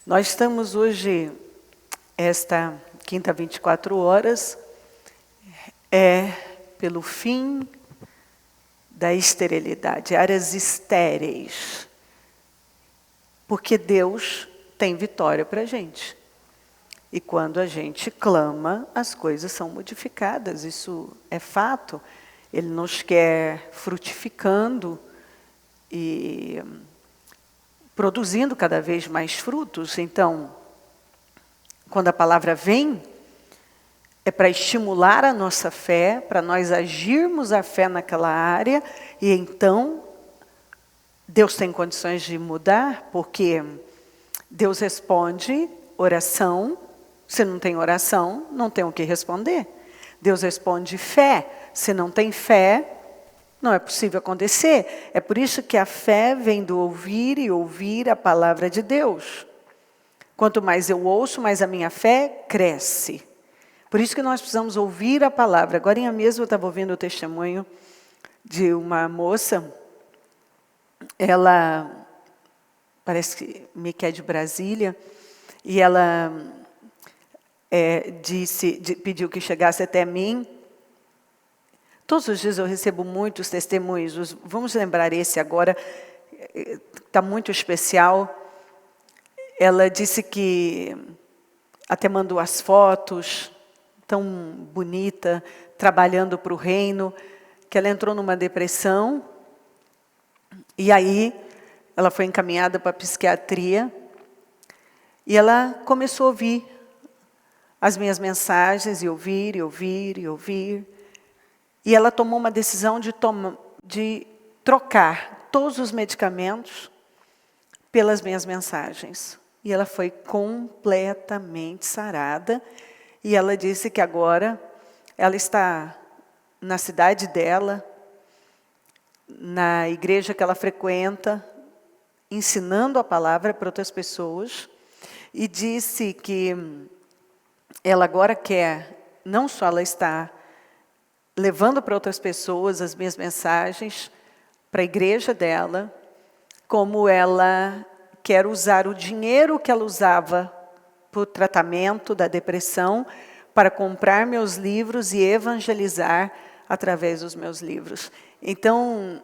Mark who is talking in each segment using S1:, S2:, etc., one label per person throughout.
S1: Nós estamos hoje, esta quinta 24 horas, pelo fim da esterilidade, áreas estéreis. Porque Deus tem vitória para a gente. E quando a gente clama, as coisas são modificadas, isso é fato. Ele nos quer frutificando e produzindo cada vez mais frutos. Então, quando a palavra vem, é para estimular a nossa fé, para nós agirmos a fé naquela área, e então Deus tem condições de mudar, porque Deus responde oração. Se não tem oração, não tem o que responder. Deus responde fé. Se não tem fé, não é possível acontecer. É por isso que a fé vem do ouvir e ouvir a palavra de Deus. Quanto mais eu ouço, mais a minha fé cresce. Por isso que nós precisamos ouvir a palavra. Agora mesmo eu estava ouvindo o testemunho de uma moça. Ela parece que é de Brasília. E ela pediu que chegasse até mim. Todos os dias eu recebo muitos testemunhos. Vamos lembrar esse agora, está muito especial. Ela disse que até mandou as fotos, tão bonita, trabalhando para o reino, que ela entrou numa depressão. E aí ela foi encaminhada para a psiquiatria. E ela começou a ouvir as minhas mensagens, e ouvir, e ouvir, e ouvir. E ela tomou uma decisão de trocar todos os medicamentos pelas minhas mensagens. E ela foi completamente sarada. E ela disse que agora ela está na cidade dela, na igreja que ela frequenta, ensinando a palavra para outras pessoas. E disse que ela agora quer, não só ela está levando para outras pessoas as minhas mensagens, para a igreja dela, como ela quer usar o dinheiro que ela usava para o tratamento da depressão, para comprar meus livros e evangelizar através dos meus livros. Então,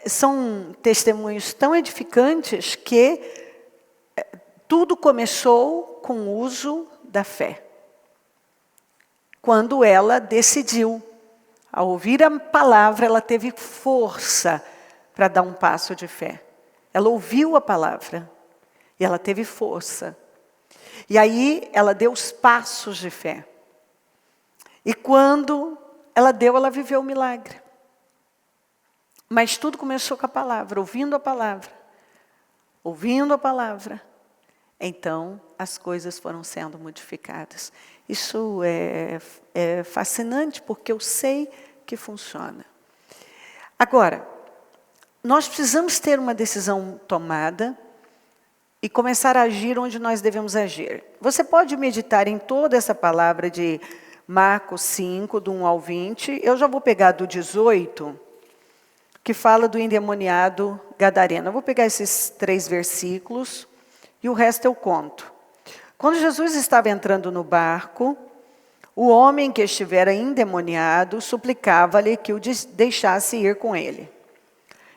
S1: são testemunhos tão edificantes que tudo começou com o uso da fé. Quando ela decidiu, ao ouvir a palavra, ela teve força para dar um passo de fé. Ela ouviu a palavra e ela teve força. E aí ela deu os passos de fé. E quando ela deu, ela viveu o milagre. Mas tudo começou com a palavra, ouvindo a palavra. Ouvindo a palavra. Então, as coisas foram sendo modificadas. Isso é fascinante, porque eu sei que funciona. Agora, nós precisamos ter uma decisão tomada e começar a agir onde nós devemos agir. Você pode meditar em toda essa palavra de Marcos 5, do 1 ao 20. Eu já vou pegar do 18, que fala do endemoniado gadareno. Eu vou pegar esses 3 versículos e o resto eu conto. Quando Jesus estava entrando no barco, o homem que estivera endemoniado suplicava-lhe que o deixasse ir com ele.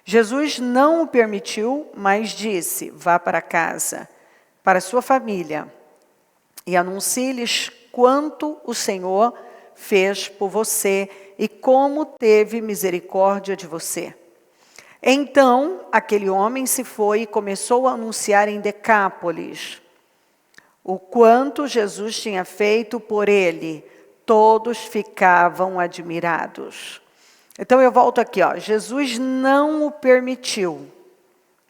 S1: Jesus não o permitiu, mas disse: vá para casa, para sua família, e anuncie-lhes quanto o Senhor fez por você e como teve misericórdia de você. Então, aquele homem se foi e começou a anunciar em Decápolis o quanto Jesus tinha feito por ele. Todos ficavam admirados. Então eu volto aqui, Jesus não o permitiu.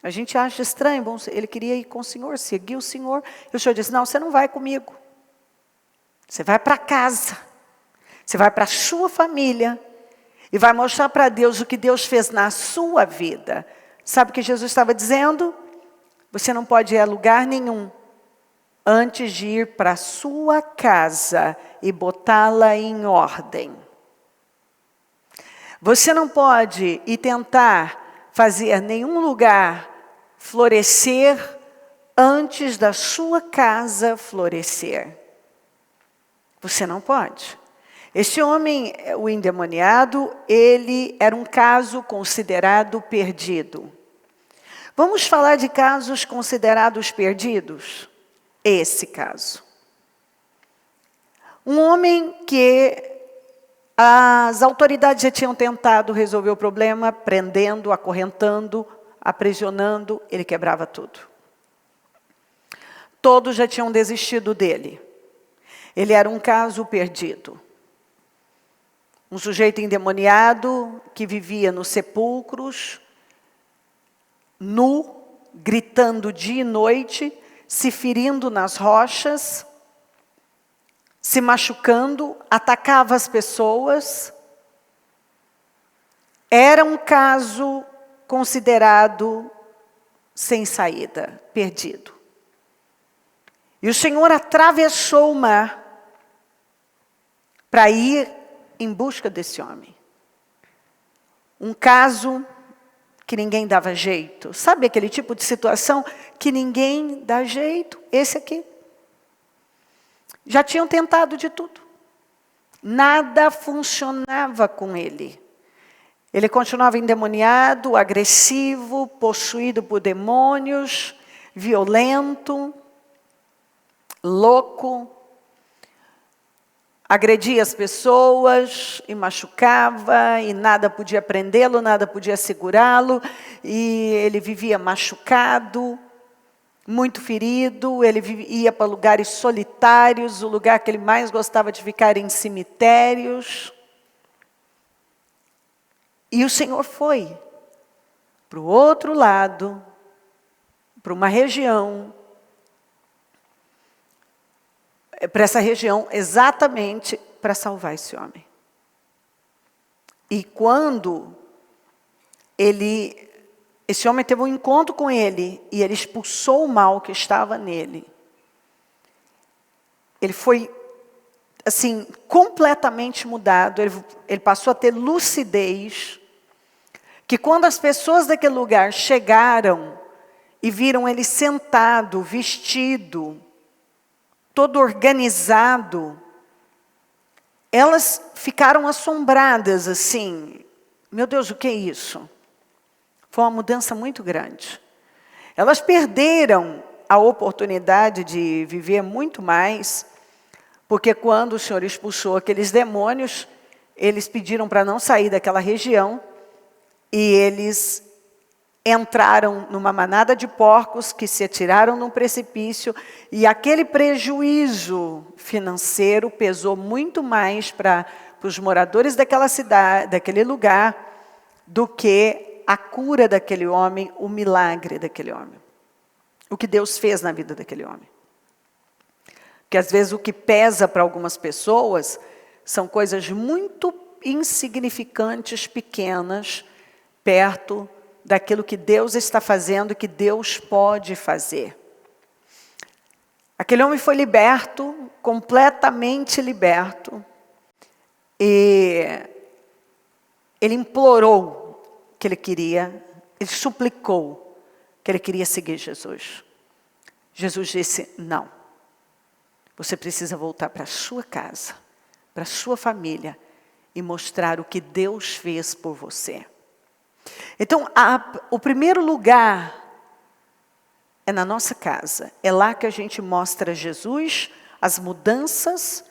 S1: A gente acha estranho, bom, ele queria ir com o Senhor, seguir o Senhor. E o Senhor disse: não, você não vai comigo. Você vai para casa. Você vai para a sua família. E vai mostrar para Deus o que Deus fez na sua vida. Sabe o que Jesus estava dizendo? Você não pode ir a lugar nenhum antes de ir para a sua casa e botá-la em ordem. Você não pode ir tentar fazer nenhum lugar florescer antes da sua casa florescer. Você não pode. Este homem, o endemoniado, ele era um caso considerado perdido. Vamos falar de casos considerados perdidos? Esse caso. Um homem que as autoridades já tinham tentado resolver o problema, prendendo, acorrentando, aprisionando, ele quebrava tudo. Todos já tinham desistido dele. Ele era um caso perdido. Um sujeito endemoniado que vivia nos sepulcros, nu, gritando dia e noite, se ferindo nas rochas, se machucando, atacava as pessoas. Era um caso considerado sem saída, perdido. E o Senhor atravessou o mar para ir em busca desse homem. Um caso que ninguém dava jeito. Sabe aquele tipo de situação que ninguém dá jeito? Esse aqui. Já tinham tentado de tudo. Nada funcionava com ele. Ele continuava endemoniado, agressivo, possuído por demônios, violento, louco, agredia as pessoas e machucava, e nada podia prendê-lo, nada podia segurá-lo, e ele vivia machucado, muito ferido. Ele ia para lugares solitários, o lugar que ele mais gostava de ficar em cemitérios. E o Senhor foi para o outro lado, para uma região, para essa região exatamente para salvar esse homem. E quando esse homem teve um encontro com ele e ele expulsou o mal que estava nele, ele foi assim completamente mudado. Ele passou a ter lucidez, que quando as pessoas daquele lugar chegaram e viram ele sentado, vestido, todo organizado, elas ficaram assombradas assim. Meu Deus, o que é isso? Foi uma mudança muito grande. Elas perderam a oportunidade de viver muito mais, porque quando o Senhor expulsou aqueles demônios, eles pediram para não sair daquela região, e eles entraram numa manada de porcos que se atiraram num precipício, e aquele prejuízo financeiro pesou muito mais para os moradores daquela cidade, daquele lugar, do que a cura daquele homem, o milagre daquele homem. O que Deus fez na vida daquele homem. Porque às vezes o que pesa para algumas pessoas são coisas muito insignificantes, pequenas, perto daquilo que Deus está fazendo, que Deus pode fazer. Aquele homem foi liberto, completamente liberto, e ele implorou que ele queria, ele suplicou que ele queria seguir Jesus. Jesus disse, não, você precisa voltar para a sua casa, para a sua família, e mostrar o que Deus fez por você. Então, o primeiro lugar é na nossa casa. É lá que a gente mostra Jesus, as mudanças.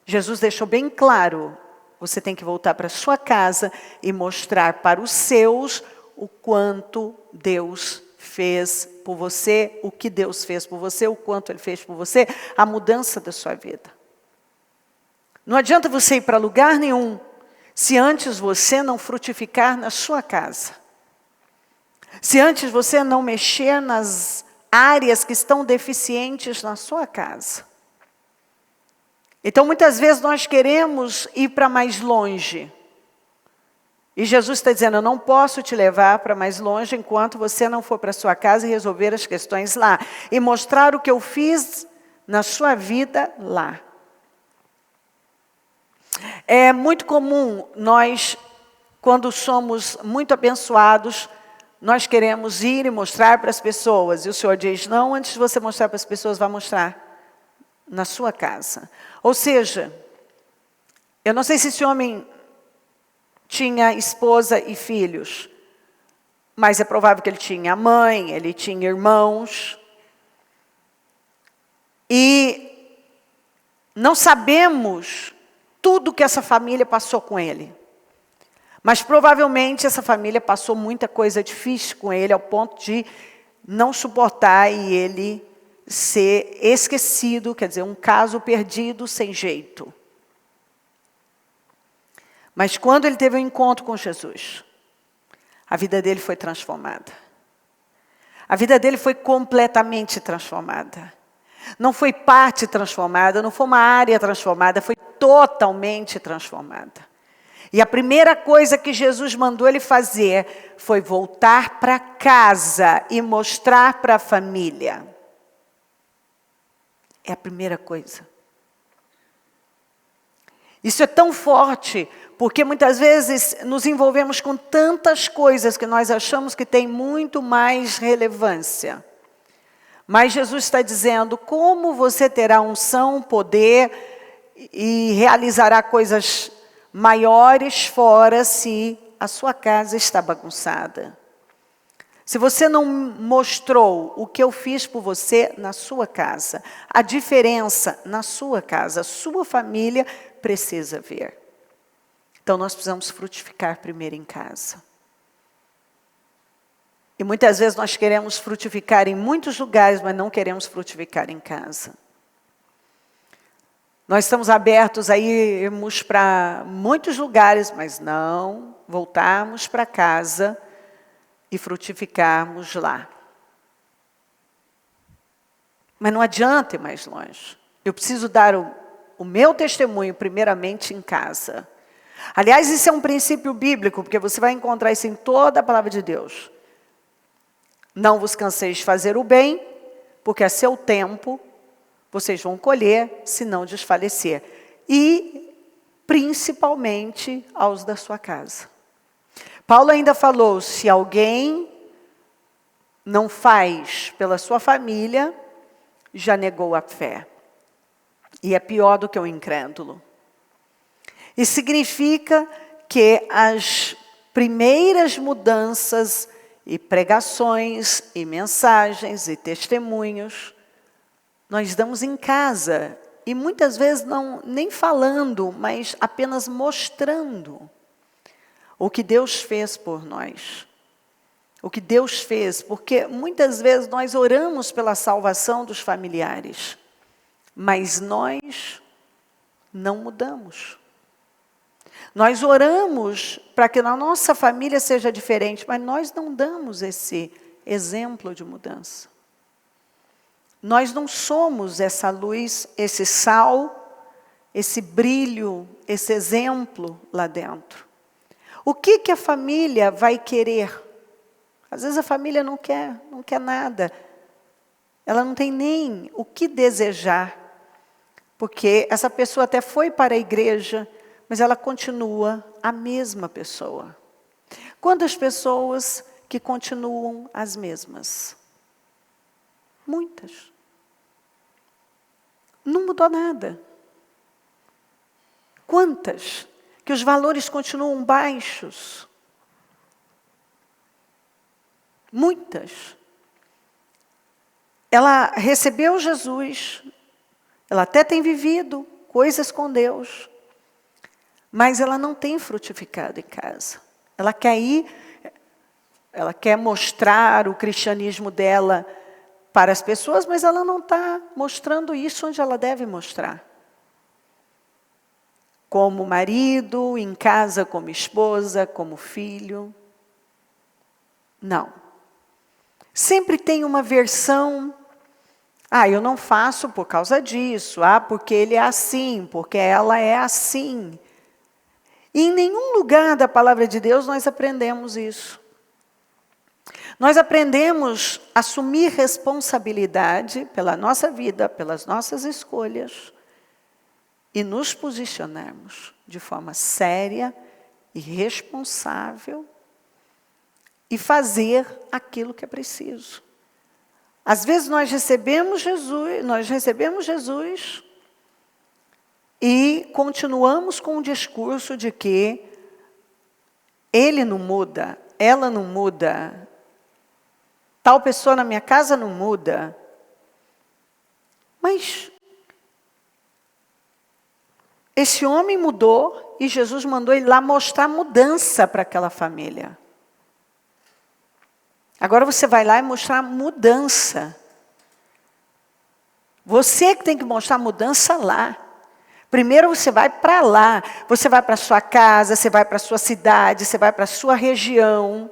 S1: Jesus deixou bem claro, você tem que voltar para a sua casa e mostrar para os seus o quanto Deus fez por você, o que Deus fez por você, o quanto Ele fez por você, a mudança da sua vida. Não adianta você ir para lugar nenhum, se antes você não frutificar na sua casa. Se antes você não mexer nas áreas que estão deficientes na sua casa. Então, muitas vezes nós queremos ir para mais longe. E Jesus está dizendo, eu não posso te levar para mais longe enquanto você não for para a sua casa e resolver as questões lá. E mostrar o que eu fiz na sua vida lá. É muito comum nós, quando somos muito abençoados, nós queremos ir e mostrar para as pessoas. E o Senhor diz, não, antes de você mostrar para as pessoas, vá mostrar na sua casa. Ou seja, eu não sei se esse homem tinha esposa e filhos, mas é provável que ele tinha mãe, ele tinha irmãos. E não sabemos tudo que essa família passou com ele. Mas provavelmente essa família passou muita coisa difícil com ele, ao ponto de não suportar e ele ser esquecido, quer dizer, um caso perdido sem jeito. Mas quando ele teve um encontro com Jesus, a vida dele foi transformada. A vida dele foi completamente transformada. Não foi parte transformada, não foi uma área transformada, foi totalmente transformada. E a primeira coisa que Jesus mandou ele fazer foi voltar para casa e mostrar para a família. É a primeira coisa. Isso é tão forte, porque muitas vezes nos envolvemos com tantas coisas que nós achamos que tem muito mais relevância. Mas Jesus está dizendo, como você terá unção, poder e realizará coisas maiores fora se a sua casa está bagunçada. Se você não mostrou o que eu fiz por você na sua casa, a diferença na sua casa, a sua família precisa ver. Então nós precisamos frutificar primeiro em casa. E muitas vezes nós queremos frutificar em muitos lugares, mas não queremos frutificar em casa. Nós estamos abertos a irmos para muitos lugares, mas não voltarmos para casa e frutificarmos lá. Mas não adianta ir mais longe. Eu preciso dar o meu testemunho primeiramente em casa. Aliás, isso é um princípio bíblico, porque você vai encontrar isso em toda a palavra de Deus. Não vos canseis de fazer o bem, porque a seu tempo vocês vão colher, se não desfalecer. E, principalmente, aos da sua casa. Paulo ainda falou, se alguém não faz pela sua família, já negou a fé. E é pior do que o incrédulo. Isso significa que as primeiras mudanças e pregações, e mensagens, e testemunhos, nós damos em casa. E muitas vezes não nem falando, mas apenas mostrando o que Deus fez por nós. O que Deus fez, porque muitas vezes nós oramos pela salvação dos familiares, mas nós não mudamos. Nós oramos para que na nossa família seja diferente, mas nós não damos esse exemplo de mudança. Nós não somos essa luz, esse sal, esse brilho, esse exemplo lá dentro. O que a família vai querer? Às vezes a família não quer nada. Ela não tem nem o que desejar. Porque essa pessoa até foi para a igreja, mas ela continua a mesma pessoa. Quantas pessoas que continuam as mesmas? Muitas. Não mudou nada. Quantas que os valores continuam baixos? Muitas. Ela recebeu Jesus, ela até tem vivido coisas com Deus, mas ela não tem frutificado em casa. Ela quer mostrar o cristianismo dela para as pessoas, mas ela não está mostrando isso onde ela deve mostrar. Como marido, em casa como esposa, como filho. Não. Sempre tem uma versão, eu não faço por causa disso, porque ele é assim, porque ela é assim. E em nenhum lugar da palavra de Deus nós aprendemos isso. Nós aprendemos a assumir responsabilidade pela nossa vida, pelas nossas escolhas, e nos posicionarmos de forma séria e responsável, e fazer aquilo que é preciso. Às vezes nós recebemos Jesus e continuamos com o discurso de que ele não muda, ela não muda, tal pessoa na minha casa não muda. Mas esse homem mudou e Jesus mandou ele lá mostrar mudança para aquela família. Agora você vai lá e mostrar mudança. Você que tem que mostrar mudança lá. Primeiro você vai para lá, você vai para a sua casa, você vai para a sua cidade, você vai para a sua região.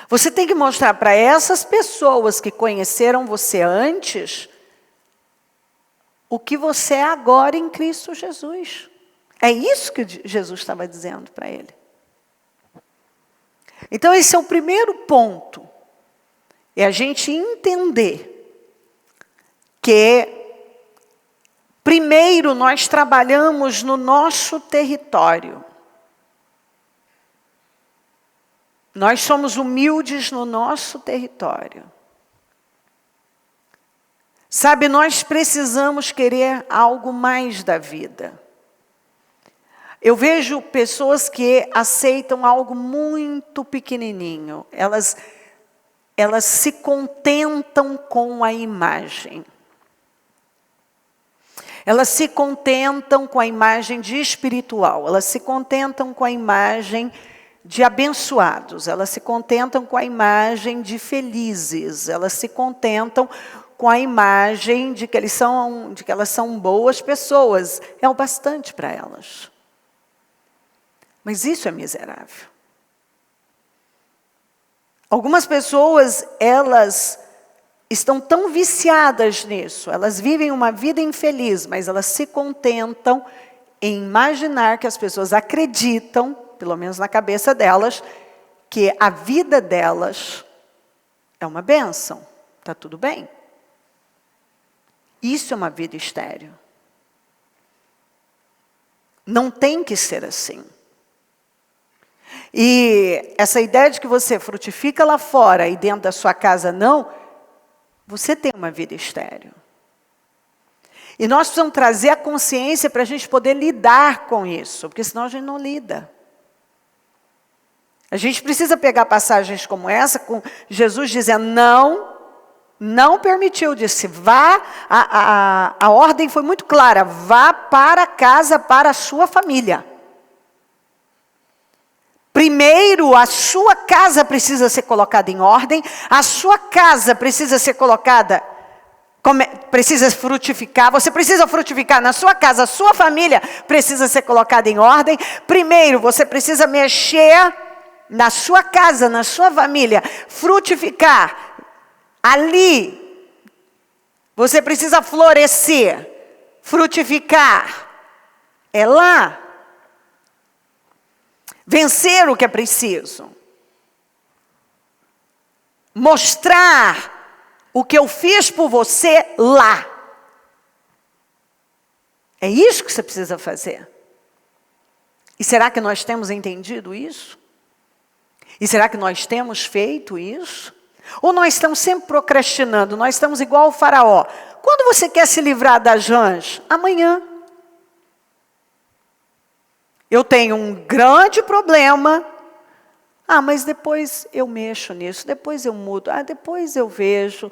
S1: Você tem que mostrar para essas pessoas que conheceram você antes o que você é agora em Cristo Jesus. É isso que Jesus estava dizendo para ele. Então esse é o primeiro ponto. É a gente entender que primeiro nós trabalhamos no nosso território. Nós somos humildes no nosso território. Sabe, nós precisamos querer algo mais da vida. Eu vejo pessoas que aceitam algo muito pequenininho. Elas se contentam com a imagem. Elas se contentam com a imagem de espiritual. Elas se contentam com a imagem de abençoados. Elas se contentam com a imagem de felizes. Elas se contentam com a imagem de que elas são boas pessoas. É o bastante para elas. Mas isso é miserável. Algumas pessoas, elas estão tão viciadas nisso, elas vivem uma vida infeliz, mas elas se contentam em imaginar que as pessoas acreditam, pelo menos na cabeça delas, que a vida delas é uma bênção, está tudo bem. Isso é uma vida estéril. Não tem que ser assim. E essa ideia de que você frutifica lá fora e dentro da sua casa não, você tem uma vida estéril. E nós precisamos trazer a consciência para a gente poder lidar com isso, porque senão a gente não lida. A gente precisa pegar passagens como essa, com Jesus dizendo, não permitiu, disse, vá, a ordem foi muito clara, vá para casa, para a sua família. Primeiro, a sua casa precisa ser colocada em ordem, a sua casa precisa ser colocada, precisa frutificar, você precisa frutificar na sua casa, a sua família precisa ser colocada em ordem. Primeiro, você precisa mexer na sua casa, na sua família, frutificar. Ali, você precisa florescer, frutificar. É lá. Vencer o que é preciso. Mostrar o que eu fiz por você lá. É isso que você precisa fazer. E será que nós temos entendido isso? E será que nós temos feito isso? Ou nós estamos sempre procrastinando? Nós estamos igual o faraó. Quando você quer se livrar das rãs? Amanhã. Eu tenho um grande problema. Mas depois eu mexo nisso, depois eu mudo. Depois eu vejo.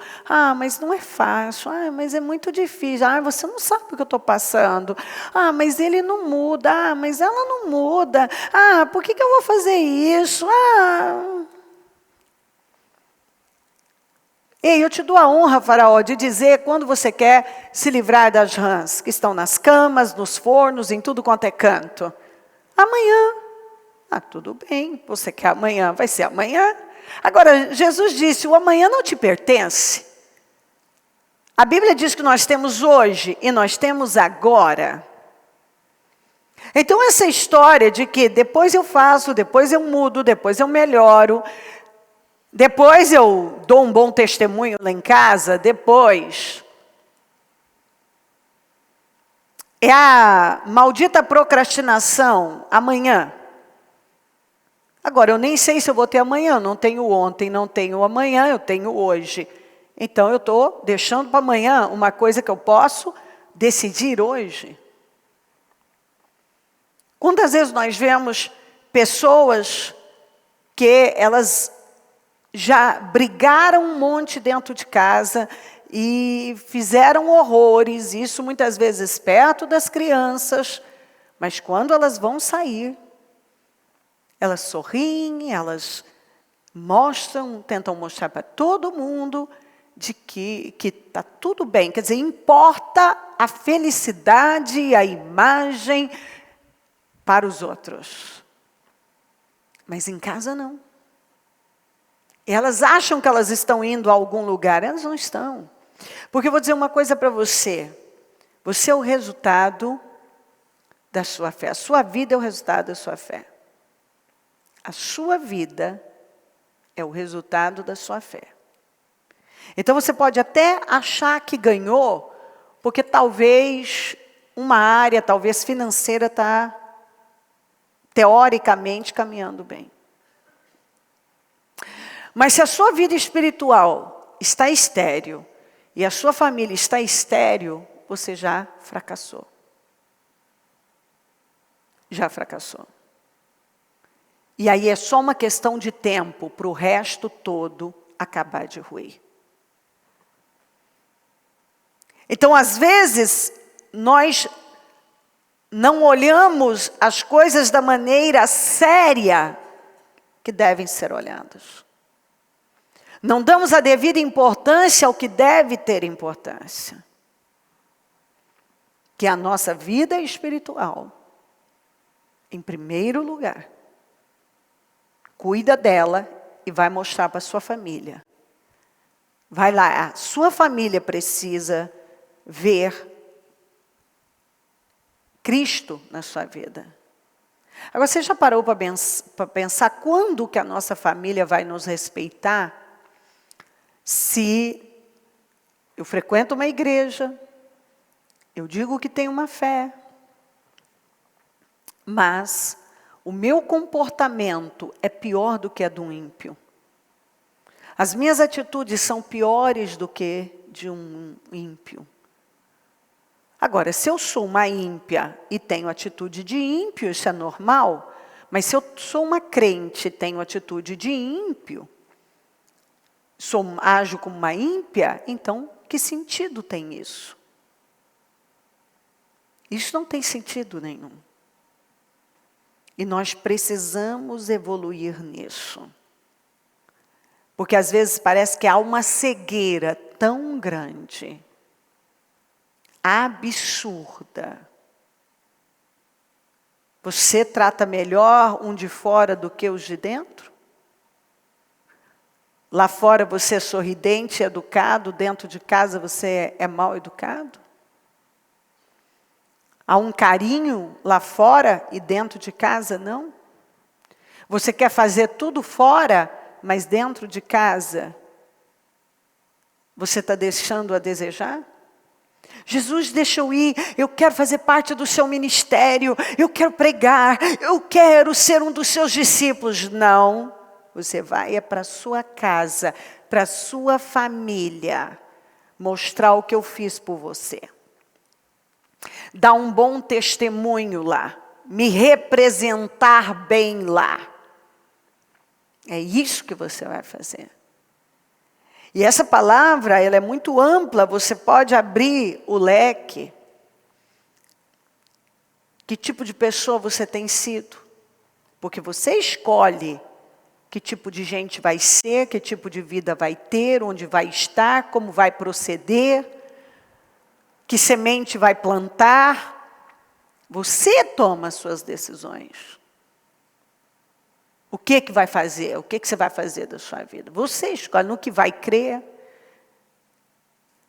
S1: Mas não é fácil. Mas é muito difícil. Você não sabe o que eu estou passando. Mas ele não muda. Mas ela não muda. Por que eu vou fazer isso? Ei, eu te dou a honra, faraó, de dizer quando você quer se livrar das rãs, que estão nas camas, nos fornos, em tudo quanto é canto. Amanhã. Tudo bem, você quer amanhã, vai ser amanhã. Agora, Jesus disse, o amanhã não te pertence. A Bíblia diz que nós temos hoje e nós temos agora. Então, essa história de que depois eu faço, depois eu mudo, depois eu melhoro, depois eu dou um bom testemunho lá em casa, depois... É a maldita procrastinação, amanhã. Agora, eu nem sei se eu vou ter amanhã, eu não tenho ontem, não tenho amanhã, eu tenho hoje. Então, eu estou deixando para amanhã uma coisa que eu posso decidir hoje. Quantas vezes nós vemos pessoas que elas já brigaram um monte dentro de casa e fizeram horrores, isso muitas vezes perto das crianças, mas quando elas vão sair, elas sorriem, elas mostram, tentam mostrar para todo mundo de que está tudo bem. Quer dizer, importa a felicidade e a imagem para os outros. Mas em casa não. Elas acham que elas estão indo a algum lugar, elas não estão. Porque eu vou dizer uma coisa para você. Você é o resultado da sua fé. A sua vida é o resultado da sua fé. A sua vida é o resultado da sua fé. Então você pode até achar que ganhou, porque talvez uma área, talvez financeira, está teoricamente caminhando bem. Mas se a sua vida espiritual está estéril e a sua família está estéril, você já fracassou. Já fracassou. E aí é só uma questão de tempo para o resto todo acabar de ruir. Então, às vezes, nós não olhamos as coisas da maneira séria que devem ser olhadas. Não damos a devida importância ao que deve ter importância. Que é a nossa vida espiritual. Em primeiro lugar. Cuida dela e vai mostrar para a sua família. Vai lá, a sua família precisa ver Cristo na sua vida. Agora, você já parou para pensar quando que a nossa família vai nos respeitar? Se eu frequento uma igreja, eu digo que tenho uma fé, mas o meu comportamento é pior do que a do ímpio. As minhas atitudes são piores do que de um ímpio. Agora, se eu sou uma ímpia e tenho atitude de ímpio, isso é normal. Mas se eu sou uma crente e tenho atitude de ímpio, ajo como uma ímpia, então que sentido tem isso? Isso não tem sentido nenhum. E nós precisamos evoluir nisso. Porque às vezes parece que há uma cegueira tão grande, absurda. Você trata melhor um de fora do que os de dentro? Lá fora você é sorridente, educado, dentro de casa você é mal educado? Há um carinho lá fora e dentro de casa não? Você quer fazer tudo fora, mas dentro de casa você está deixando a desejar? Jesus, deixa eu ir, eu quero fazer parte do seu ministério, eu quero pregar, eu quero ser um dos seus discípulos. Não, você vai para a sua casa, para a sua família, mostrar o que eu fiz por você. Dar um bom testemunho lá, me representar bem lá. É isso que você vai fazer. E essa palavra, ela é muito ampla, você pode abrir o leque. Que tipo de pessoa você tem sido? Porque você escolhe que tipo de gente vai ser, que tipo de vida vai ter, onde vai estar, como vai proceder, que semente vai plantar. Você toma as suas decisões. O que vai fazer? O que você vai fazer da sua vida? Você escolhe no que vai crer.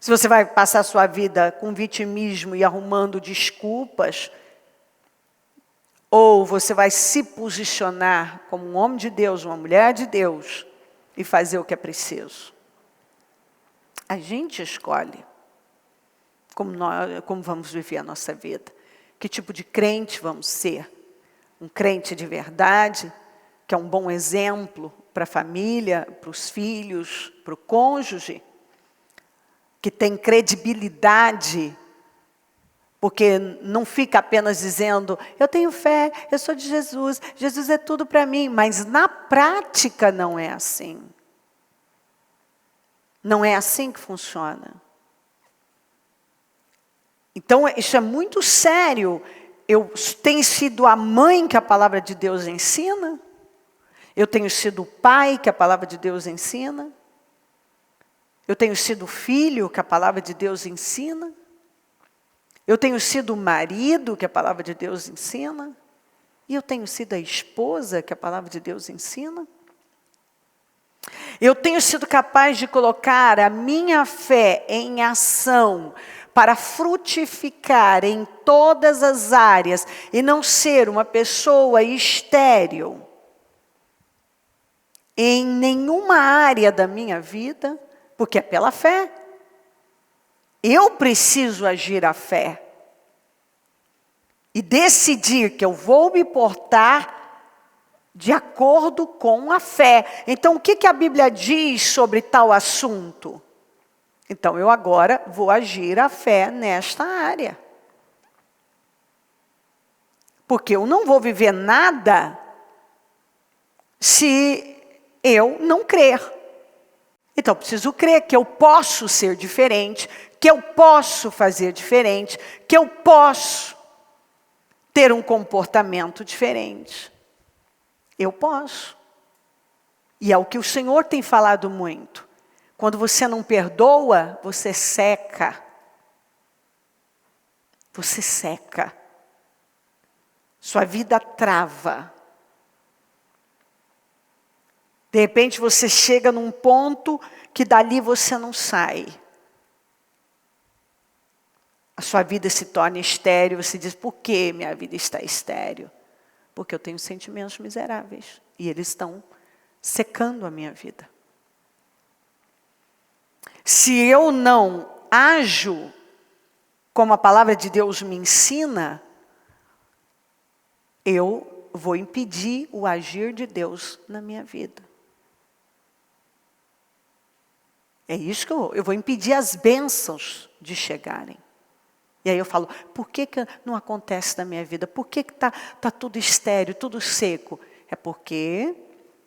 S1: Se você vai passar a sua vida com vitimismo e arrumando desculpas, ou você vai se posicionar como um homem de Deus, uma mulher de Deus, e fazer o que é preciso. A gente escolhe como vamos viver a nossa vida. Que tipo de crente vamos ser? Um crente de verdade? que é um bom exemplo para a família, para os filhos, para o cônjuge, que tem credibilidade, porque não fica apenas dizendo, eu tenho fé, eu sou de Jesus, Jesus é tudo para mim, mas na prática não é assim. Não é assim que funciona. Então, isso é muito sério. Eu tenho sido a mãe que a palavra de Deus ensina. Eu tenho sido o pai que a palavra de Deus ensina. Eu tenho sido o filho que a palavra de Deus ensina. Eu tenho sido o marido que a palavra de Deus ensina. E eu tenho sido a esposa que a palavra de Deus ensina. Eu tenho sido capaz de colocar a minha fé em ação para frutificar em todas as áreas e não ser uma pessoa estéril em nenhuma área da minha vida, porque é pela fé. Eu preciso agir a fé e decidir que eu vou me portar de acordo com a fé. Então, o que a Bíblia diz sobre tal assunto? Então, eu agora vou agir a fé nesta área. Porque eu não vou viver nada se eu não crer. Então, eu preciso crer que eu posso ser diferente, que eu posso fazer diferente, que eu posso ter um comportamento diferente. Eu posso. E é o que o Senhor tem falado muito. Quando você não perdoa, você seca. Você seca. Sua vida trava. De repente você chega num ponto que dali você não sai. A sua vida se torna estéril. Você diz, por que minha vida está estéril? Porque eu tenho sentimentos miseráveis. E eles estão secando a minha vida. Se eu não ajo como a palavra de Deus me ensina, eu vou impedir o agir de Deus na minha vida. É isso que eu vou impedir as bênçãos de chegarem. E aí eu falo, por que não acontece na minha vida? Por que tá tudo estéril, tudo seco? É porque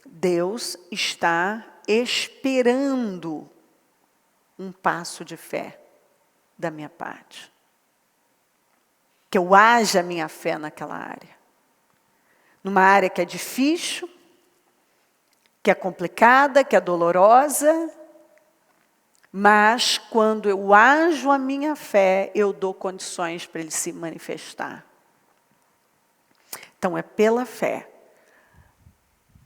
S1: Deus está esperando um passo de fé da minha parte. Que eu haja a minha fé naquela área. Numa área que é difícil, que é complicada, que é dolorosa, mas quando eu ajo a minha fé, eu dou condições para ele se manifestar. Então é pela fé.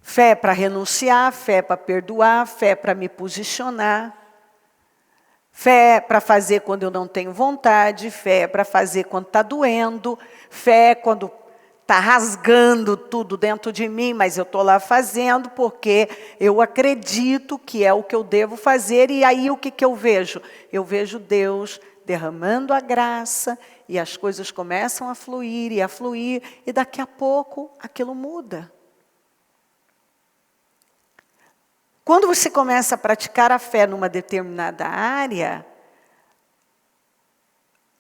S1: Fé para renunciar, fé para perdoar, fé para me posicionar. Fé para fazer quando eu não tenho vontade, fé para fazer quando está doendo, fé quando está rasgando tudo dentro de mim, mas eu estou lá fazendo porque eu acredito que é o que eu devo fazer. E aí o que eu vejo? Eu vejo Deus derramando a graça e as coisas começam a fluir e daqui a pouco aquilo muda. Quando você começa a praticar a fé numa determinada área,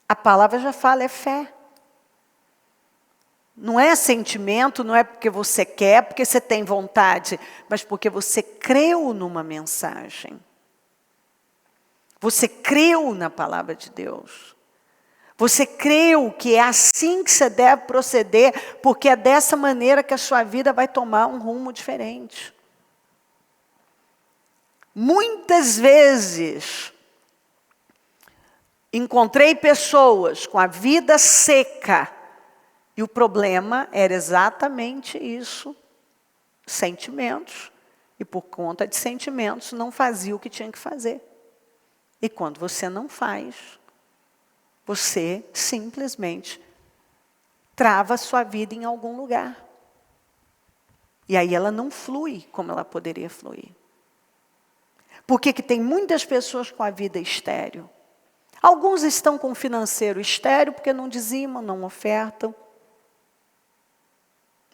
S1: a palavra já fala, é fé. Não é sentimento, não é porque você quer, porque você tem vontade, mas porque você creu numa mensagem. Você creu na palavra de Deus. Você creu que é assim que você deve proceder, porque é dessa maneira que a sua vida vai tomar um rumo diferente. Muitas vezes, encontrei pessoas com a vida seca, e o problema era exatamente isso, sentimentos. E por conta de sentimentos, não fazia o que tinha que fazer. E quando você não faz, você simplesmente trava a sua vida em algum lugar. E aí ela não flui como ela poderia fluir. Por que tem muitas pessoas com a vida estéril? Alguns estão com o financeiro estéril porque não dizimam, não ofertam.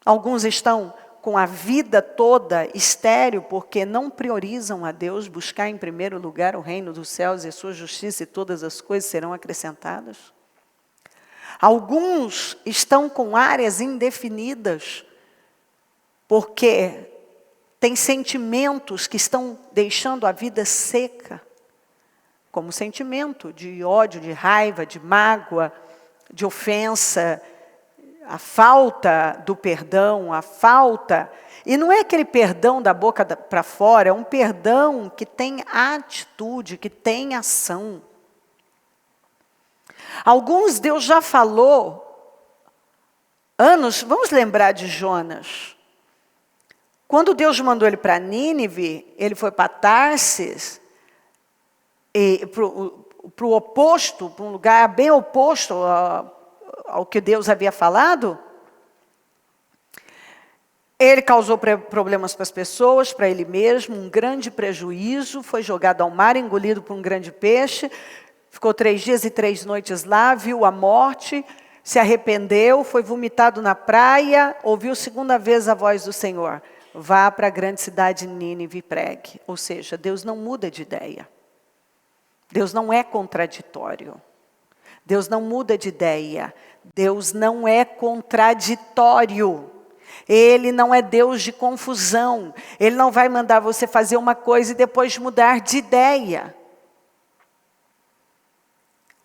S1: Alguns estão com a vida toda estéril, porque não priorizam a Deus, buscar em primeiro lugar o reino dos céus e a sua justiça, e todas as coisas serão acrescentadas. Alguns estão com áreas indefinidas, porque tem sentimentos que estão deixando a vida seca, como sentimento de ódio, de raiva, de mágoa, de ofensa, a falta do perdão, a falta... E não é aquele perdão da boca para fora, é um perdão que tem atitude, que tem ação. Alguns Deus já falou, anos, vamos lembrar de Jonas. Quando Deus mandou ele para Nínive, ele foi para Tarsis, para o oposto, para um lugar bem oposto ao que Deus havia falado. Ele causou problemas para as pessoas, para ele mesmo, um grande prejuízo, foi jogado ao mar, engolido por um grande peixe, ficou 3 dias e 3 noites lá, viu a morte, se arrependeu, foi vomitado na praia, ouviu segunda vez a voz do Senhor. Vá para a grande cidade de Nínive e pregue. Ou seja, Deus não muda de ideia. Deus não é contraditório. Deus não muda de ideia. Deus não é contraditório. Ele não é Deus de confusão. Ele não vai mandar você fazer uma coisa e depois mudar de ideia.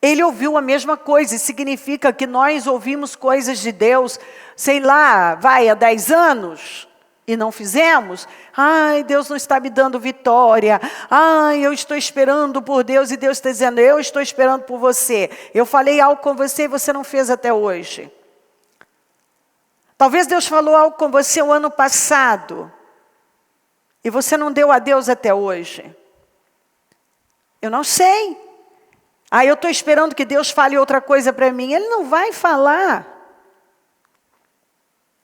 S1: Ele ouviu a mesma coisa, e significa que nós ouvimos coisas de Deus, sei lá, há 10 anos, e não fizemos. Ai, Deus não está me dando vitória. Ai, eu estou esperando por Deus, e Deus está dizendo, eu estou esperando por você. Eu falei algo com você e você não fez até hoje. Talvez Deus falou algo com você o ano passado, e você não deu a Deus até hoje. Eu não sei. Eu estou esperando que Deus fale outra coisa para mim. Ele não vai falar.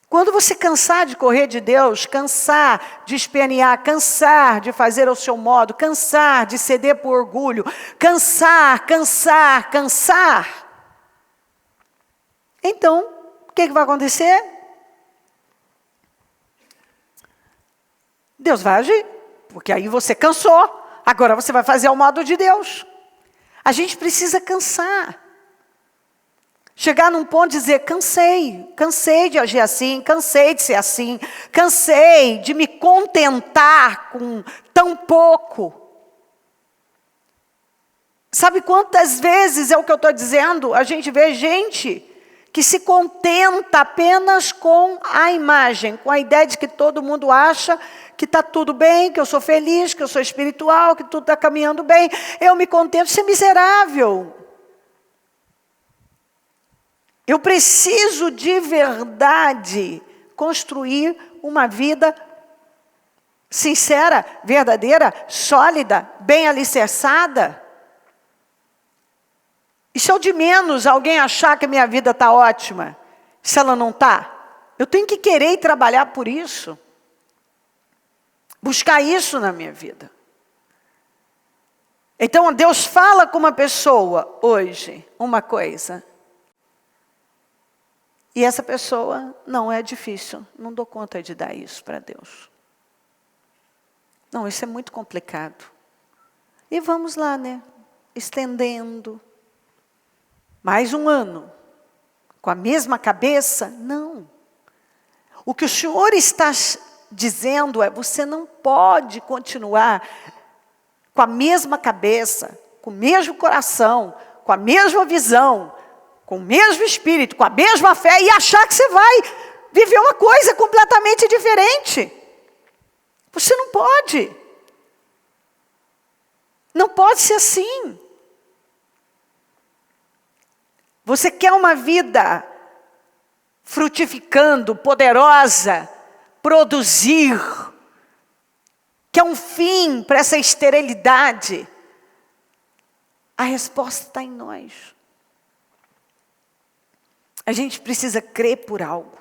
S1: Quando você cansar de correr de Deus, cansar de espernear, cansar de fazer ao seu modo, cansar de ceder por orgulho, cansar, então, o que vai acontecer? Deus vai agir, porque aí você cansou, agora você vai fazer ao modo de Deus. A gente precisa cansar. Chegar num ponto de dizer, cansei de agir assim, cansei de ser assim, cansei de me contentar com tão pouco. Sabe quantas vezes é o que eu estou dizendo? A gente vê gente que se contenta apenas com a imagem, com a ideia de que todo mundo acha que está tudo bem, que eu sou feliz, que eu sou espiritual, que tudo está caminhando bem. Eu me contento de ser miserável. Eu preciso de verdade construir uma vida sincera, verdadeira, sólida, bem alicerçada. Isso é o de menos alguém achar que a minha vida está ótima, se ela não está. Eu tenho que querer e trabalhar por isso. Buscar isso na minha vida. Então, Deus fala com uma pessoa hoje, uma coisa. E essa pessoa, não é difícil, não dou conta de dar isso para Deus. Não, isso é muito complicado. E vamos lá, estendendo. Mais um ano, com a mesma cabeça? Não. O que o Senhor está dizendo é, você não pode continuar com a mesma cabeça, com o mesmo coração, com a mesma visão, com o mesmo espírito, com a mesma fé, e achar que você vai viver uma coisa completamente diferente. Você não pode. Não pode ser assim. Você quer uma vida frutificando, poderosa, produzir, quer um fim para essa esterilidade? A resposta está em nós. A gente precisa crer por algo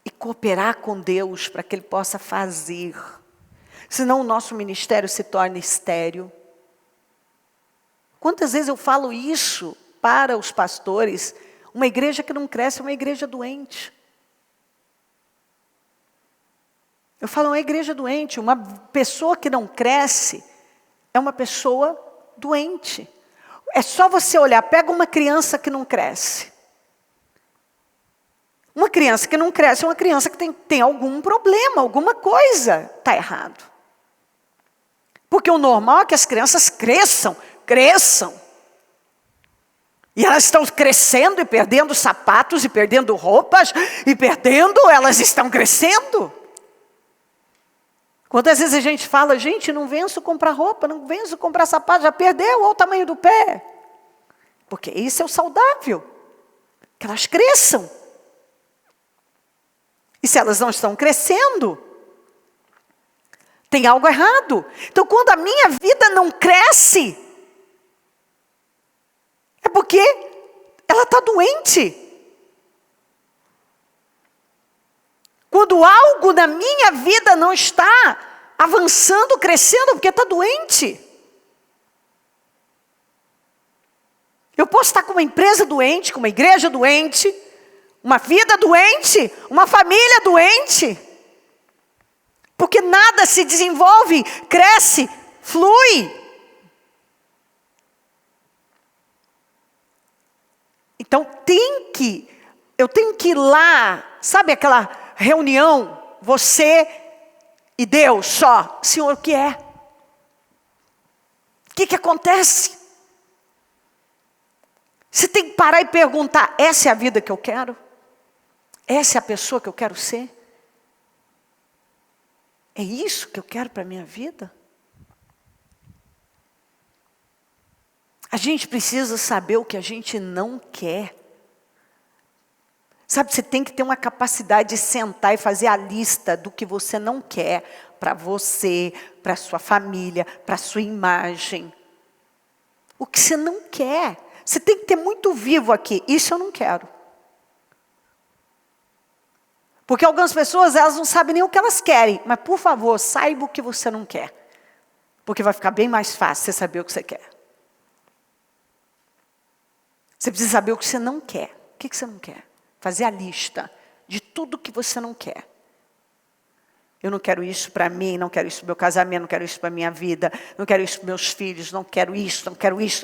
S1: e cooperar com Deus para que Ele possa fazer. Senão o nosso ministério se torna estéril. Quantas vezes eu falo isso para os pastores? Uma igreja que não cresce é uma igreja doente. Eu falo, uma igreja doente, uma pessoa que não cresce, é uma pessoa doente. É só você olhar, pega uma criança que não cresce. Uma criança que não cresce é uma criança que tem algum problema, alguma coisa está errado. Porque o normal é que as crianças cresçam. E elas estão crescendo e perdendo sapatos, e perdendo roupas, elas estão crescendo. Quantas vezes a gente fala, gente, não venço comprar roupa, não venço comprar sapato, já perdeu, olha o tamanho do pé. Porque isso é o saudável, que elas cresçam. E se elas não estão crescendo, tem algo errado. Então, quando a minha vida não cresce, é porque ela está doente. Quando algo na minha vida não está avançando, crescendo, porque está doente. Eu posso estar com uma empresa doente, com uma igreja doente, uma vida doente, uma família doente. Porque nada se desenvolve, cresce, flui. Então eu tenho que ir lá, sabe aquela reunião, você e Deus só. Senhor, o que é? O que acontece? Você tem que parar e perguntar, essa é a vida que eu quero? Essa é a pessoa que eu quero ser? É isso que eu quero para a minha vida? A gente precisa saber o que a gente não quer. Sabe, você tem que ter uma capacidade de sentar e fazer a lista do que você não quer para você, para a sua família, para a sua imagem. O que você não quer. Você tem que ter muito vivo aqui. Isso eu não quero. Porque algumas pessoas, elas não sabem nem o que elas querem. Mas, por favor, saiba o que você não quer. Porque vai ficar bem mais fácil você saber o que você quer. Você precisa saber o que você não quer. O que você não quer? Fazer a lista de tudo que você não quer. Eu não quero isso para mim, não quero isso para o meu casamento, não quero isso para a minha vida, não quero isso para meus filhos, não quero isso,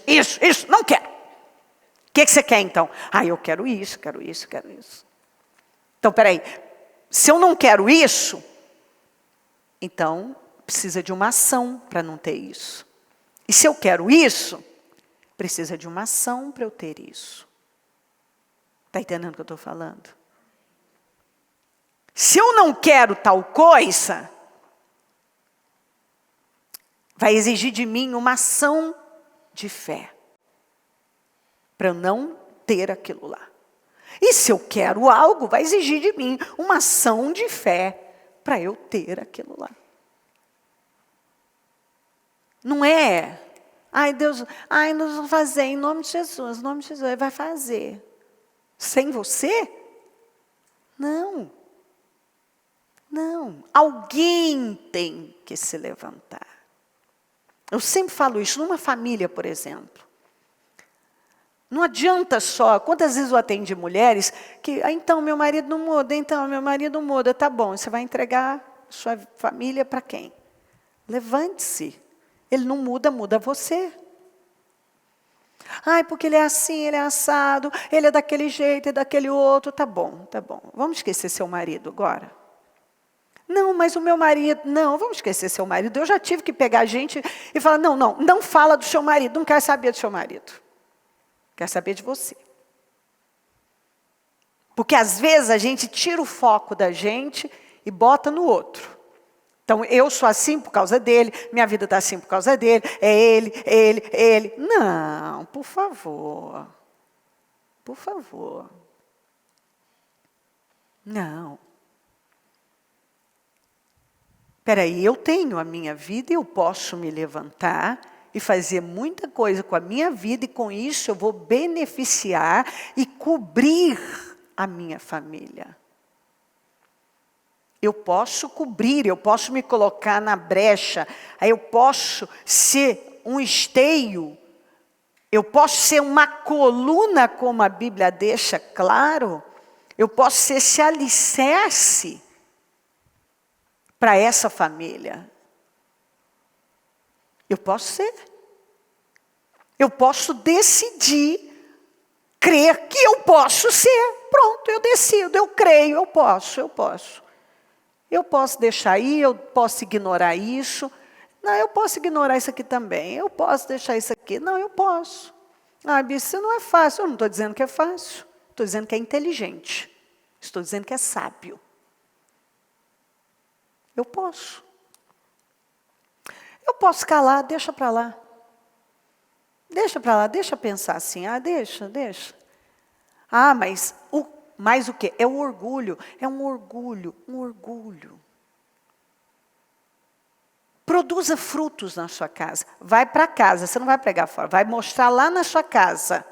S1: isso, não quero. O que você quer então? Eu quero isso. Então, peraí, se eu não quero isso, então precisa de uma ação para não ter isso. E se eu quero isso, precisa de uma ação para eu ter isso. Está entendendo o que eu estou falando? Se eu não quero tal coisa, vai exigir de mim uma ação de fé. Para eu não ter aquilo lá. E se eu quero algo, vai exigir de mim uma ação de fé para eu ter aquilo lá. Não é, Deus, nós vamos fazer em nome de Jesus, Ele vai fazer. Sem você? Não. Alguém tem que se levantar. Eu sempre falo isso numa família, por exemplo. Não adianta só, quantas vezes eu atendi mulheres que, então meu marido não muda, tá bom, você vai entregar sua família para quem? Levante-se. Ele não muda, muda você. Porque ele é assim, ele é assado, ele é daquele jeito, é daquele outro, tá bom. Vamos esquecer seu marido agora? Não, mas o meu marido, não, vamos esquecer seu marido. Eu já tive que pegar gente e falar, não fala do seu marido, não quero saber do seu marido. Quer saber de você. Porque às vezes a gente tira o foco da gente e bota no outro. Então eu sou assim por causa dele, minha vida está assim por causa dele, é ele. Não, por favor. Não. Peraí, eu tenho a minha vida e eu posso me levantar e fazer muita coisa com a minha vida, e com isso eu vou beneficiar e cobrir a minha família. Eu posso cobrir, eu posso me colocar na brecha, aí eu posso ser um esteio, eu posso ser uma coluna, como a Bíblia deixa claro, eu posso ser esse alicerce para essa família. Eu posso ser. Eu posso decidir, crer que eu posso ser. Pronto, eu decido, eu creio, eu posso. Eu posso deixar aí, eu posso ignorar isso. Não, eu posso ignorar isso aqui também. Eu posso deixar isso aqui. Não, eu posso. Ah, Bíblia, isso não é fácil. Eu não estou dizendo que é fácil. Estou dizendo que é inteligente. Estou dizendo que é sábio. Eu posso. Eu posso calar, deixa para lá. Deixa para lá, deixa pensar assim. Ah, deixa. Ah, mas o quê? É o orgulho. É um orgulho. Produza frutos na sua casa. Vai para casa, você não vai pregar fora. Vai mostrar lá na sua casa.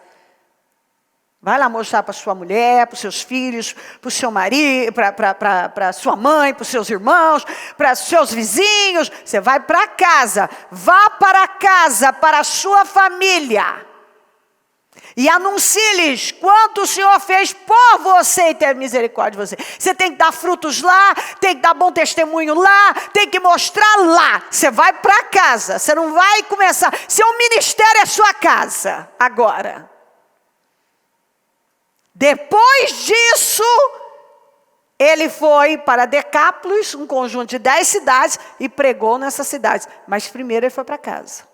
S1: Vai lá mostrar para sua mulher, para os seus filhos, para o seu marido, para sua mãe, para os seus irmãos, para os seus vizinhos. Você vai para casa. Vá para casa, para a sua família. E anuncie-lhes quanto o Senhor fez por você e ter misericórdia de você. Você tem que dar frutos lá, tem que dar bom testemunho lá, tem que mostrar lá. Você vai para casa, você não vai começar. Seu ministério é sua casa, agora. Depois disso, ele foi para Decápolis, um conjunto de 10 cidades, e pregou nessas cidades. Mas primeiro ele foi para casa.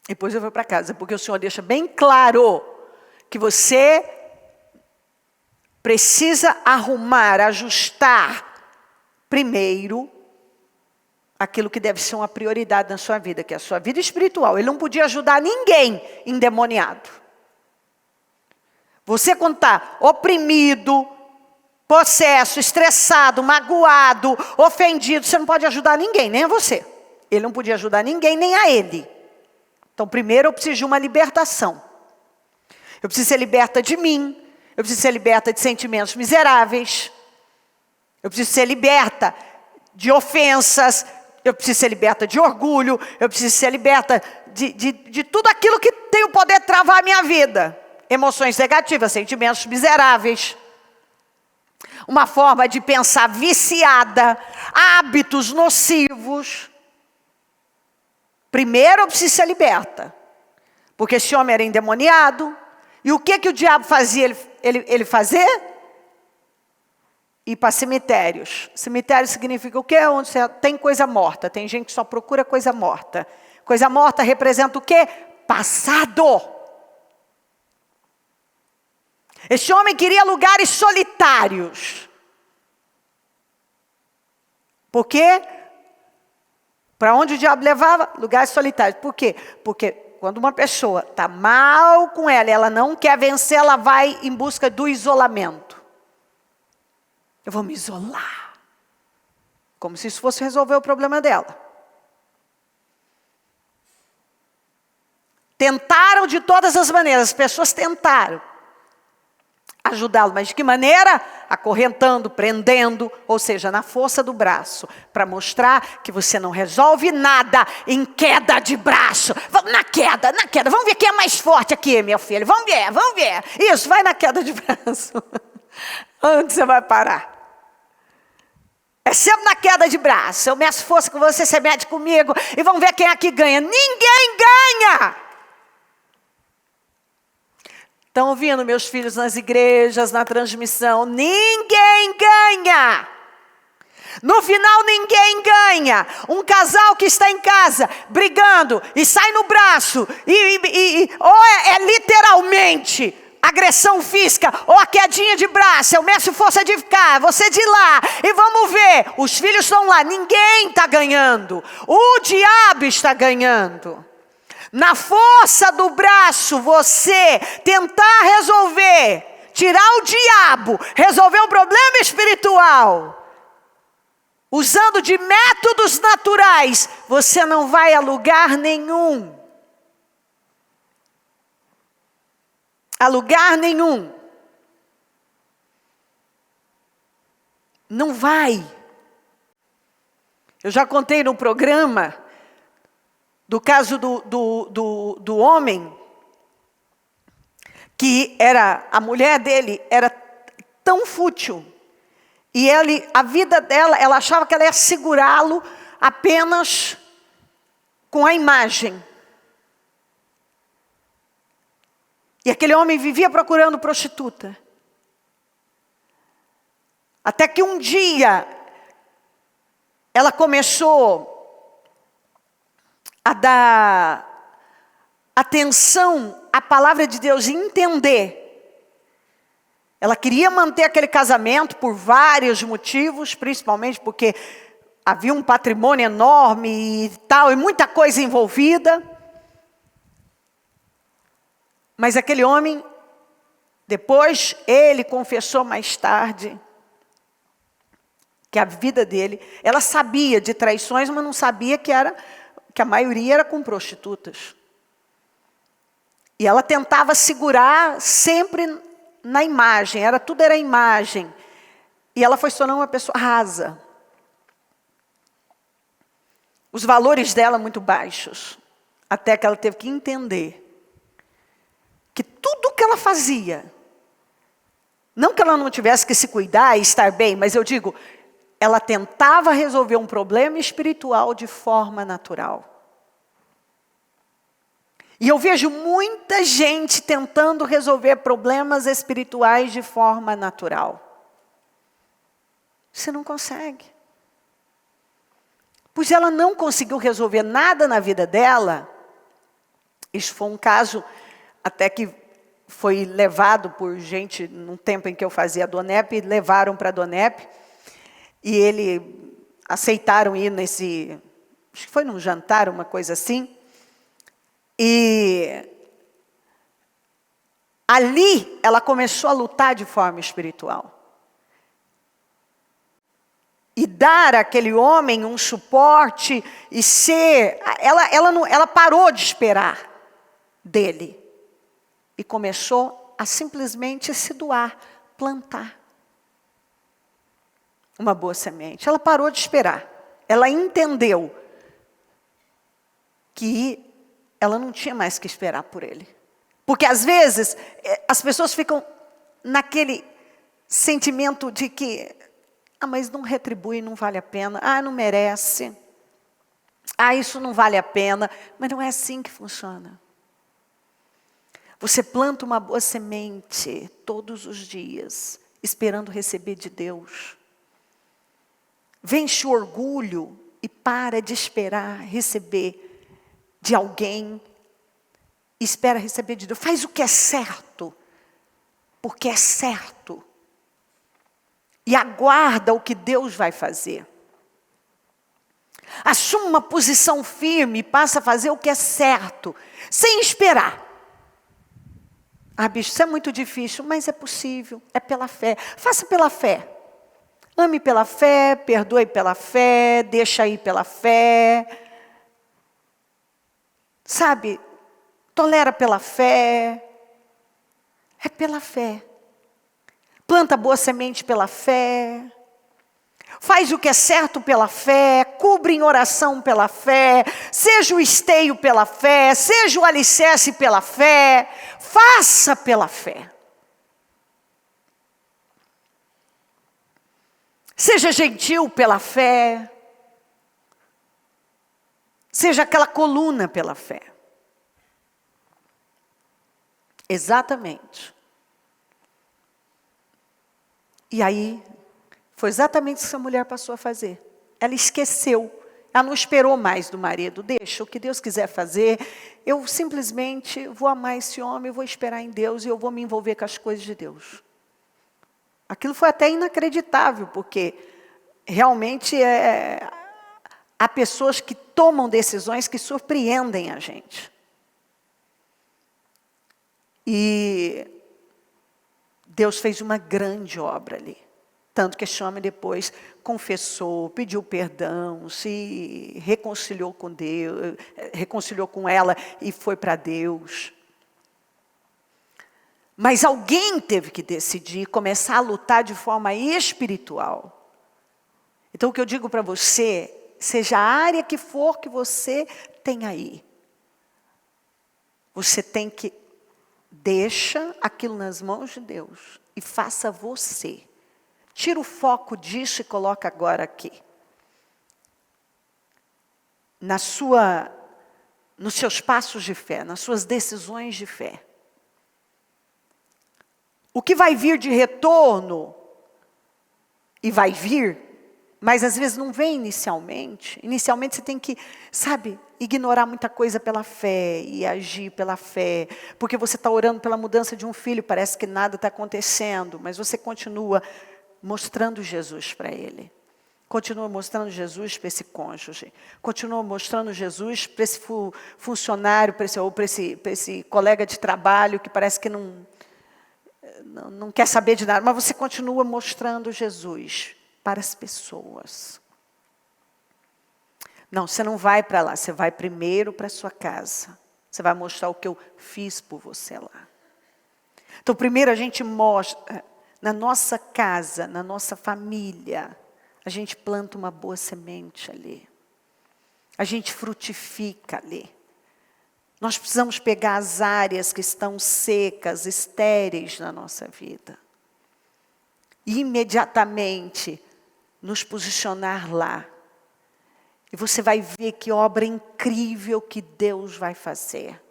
S1: Depois eu vou para casa, porque o Senhor deixa bem claro que você precisa arrumar, ajustar primeiro aquilo que deve ser uma prioridade na sua vida, que é a sua vida espiritual. Ele não podia ajudar ninguém endemoniado. Você quando está oprimido, possesso, estressado, magoado, ofendido, você não pode ajudar ninguém, nem a você. Ele não podia ajudar ninguém, nem a ele. Então, primeiro eu preciso de uma libertação. Eu preciso ser liberta de mim. Eu preciso ser liberta de sentimentos miseráveis. Eu preciso ser liberta de ofensas. Eu preciso ser liberta de orgulho. Eu preciso ser liberta de tudo aquilo que tem o poder de travar a minha vida. Emoções negativas, sentimentos miseráveis. Uma forma de pensar viciada. Hábitos nocivos. Primeiro eu preciso ser liberta. Porque esse homem era endemoniado. E o que o diabo fazia ele fazer? Ir para cemitérios. Cemitério significa o quê? Onde tem coisa morta. Tem gente que só procura coisa morta. Coisa morta representa o quê? Passado. Esse homem queria lugares solitários. Por quê? Para onde o diabo levava? Lugares solitários. Por quê? Porque quando uma pessoa está mal com ela, ela não quer vencer, ela vai em busca do isolamento. Eu vou me isolar. Como se isso fosse resolver o problema dela. Tentaram de todas as maneiras, as pessoas tentaram ajudá-lo, mas de que maneira? Acorrentando, prendendo, ou seja, na força do braço, para mostrar que você não resolve nada em queda de braço. Vamos na queda, vamos ver quem é mais forte aqui, meu filho, vamos ver. Isso, vai na queda de braço. Onde você vai parar? É sempre na queda de braço. Eu meço força com você, você mede comigo, e vamos ver quem aqui ganha. Ninguém ganha! Estão ouvindo, meus filhos, nas igrejas, na transmissão? Ninguém ganha. No final, ninguém ganha. Um casal que está em casa, brigando, e sai no braço, ou é literalmente agressão física, ou a quedinha de braço, eu meço força de cá, você de lá, e vamos ver. Os filhos estão lá, ninguém está ganhando. O diabo está ganhando. Na força do braço, você tentar resolver, tirar o diabo, resolver um problema espiritual, usando de métodos naturais, você não vai a lugar nenhum. A lugar nenhum. Não vai. Eu já contei no programa do caso do homem, que a mulher dele era tão fútil, E a vida dela, ela achava que ela ia segurá-lo apenas com a imagem. E aquele homem vivia procurando prostituta. Até que um dia, ela começou a dar atenção à palavra de Deus e entender. Ela queria manter aquele casamento por vários motivos, principalmente porque havia um patrimônio enorme e tal, e muita coisa envolvida. Mas aquele homem, depois, ele confessou mais tarde que a vida dele, ela sabia de traições, mas não sabia que a maioria era com prostitutas. E ela tentava segurar sempre na imagem, tudo era imagem. E ela foi se tornando uma pessoa rasa. Os valores dela muito baixos. Até que ela teve que entender que tudo que ela fazia, não que ela não tivesse que se cuidar e estar bem, mas eu digo, ela tentava resolver um problema espiritual de forma natural. E eu vejo muita gente tentando resolver problemas espirituais de forma natural. Você não consegue. Pois ela não conseguiu resolver nada na vida dela. Isso foi um caso até que foi levado por gente, num tempo em que eu fazia a Donep, levaram para a Donep. E aceitaram ir acho que foi num jantar, uma coisa assim. E ali ela começou a lutar de forma espiritual. E dar àquele homem um suporte e ser... Ela parou de esperar dele. E começou a simplesmente se doar, plantar uma boa semente. Ela parou de esperar. Ela entendeu que ela não tinha mais que esperar por ele. Porque às vezes as pessoas ficam naquele sentimento de que, mas não retribui, não vale a pena, não merece, isso não vale a pena. Mas não é assim que funciona. Você planta uma boa semente todos os dias, esperando receber de Deus. Vence o orgulho e para de esperar receber de alguém, espera receber de Deus. Faz o que é certo, porque é certo. E aguarda o que Deus vai fazer. Assuma uma posição firme e passa a fazer o que é certo, sem esperar. Bicho, isso é muito difícil, mas é possível, é pela fé. Faça pela fé. Ame pela fé, perdoe pela fé, deixa ir pela fé. Sabe, tolera pela fé, é pela fé. Planta boa semente pela fé, faz o que é certo pela fé, cubre em oração pela fé, seja o esteio pela fé, seja o alicerce pela fé, faça pela fé. Seja gentil pela fé. Seja aquela coluna pela fé. Exatamente. E aí, foi exatamente isso que essa mulher passou a fazer. Ela esqueceu. Ela não esperou mais do marido. Deixa, o que Deus quiser fazer. Eu simplesmente vou amar esse homem, eu vou esperar em Deus e eu vou me envolver com as coisas de Deus. Aquilo foi até inacreditável, porque realmente há pessoas que tomam decisões que surpreendem a gente. E Deus fez uma grande obra ali. Tanto que esse homem depois confessou, pediu perdão, se reconciliou com Deus, reconciliou com ela e foi para Deus. Mas alguém teve que decidir, começar a lutar de forma espiritual. Então o que eu digo para você, seja a área que for que você tem aí, você tem que deixa aquilo nas mãos de Deus e faça você. Tira o foco disso e coloca agora aqui. Nos seus passos de fé, nas suas decisões de fé. O que vai vir de retorno, e vai vir, mas às vezes não vem inicialmente. Inicialmente você tem que, ignorar muita coisa pela fé e agir pela fé. Porque você está orando pela mudança de um filho, parece que nada está acontecendo, mas você continua mostrando Jesus para ele. Continua mostrando Jesus para esse cônjuge. Continua mostrando Jesus para esse funcionário, para esse colega de trabalho que parece que não quer saber de nada. Mas você continua mostrando Jesus para as pessoas. Não, você não vai para lá. Você vai primeiro para a sua casa. Você vai mostrar o que eu fiz por você lá. Então, primeiro a gente mostra, na nossa casa, na nossa família, a gente planta uma boa semente ali. A gente frutifica ali. Nós precisamos pegar as áreas que estão secas, estéreis na nossa vida. E imediatamente nos posicionar lá. E você vai ver que obra incrível que Deus vai fazer.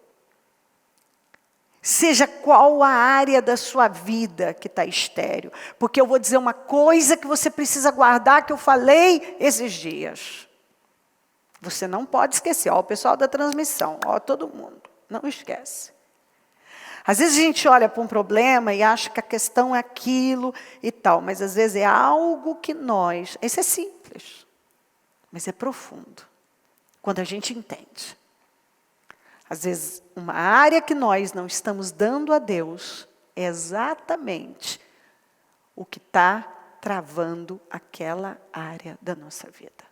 S1: Seja qual a área da sua vida que está estéril. Porque eu vou dizer uma coisa que você precisa guardar, que eu falei esses dias. Você não pode esquecer. Ó, o pessoal da transmissão, ó, todo mundo. Não esquece. Às vezes a gente olha para um problema e acha que a questão é aquilo e tal. Mas às vezes é algo que isso é simples. Mas é profundo. Quando a gente entende. Às vezes, uma área que nós não estamos dando a Deus é exatamente o que está travando aquela área da nossa vida.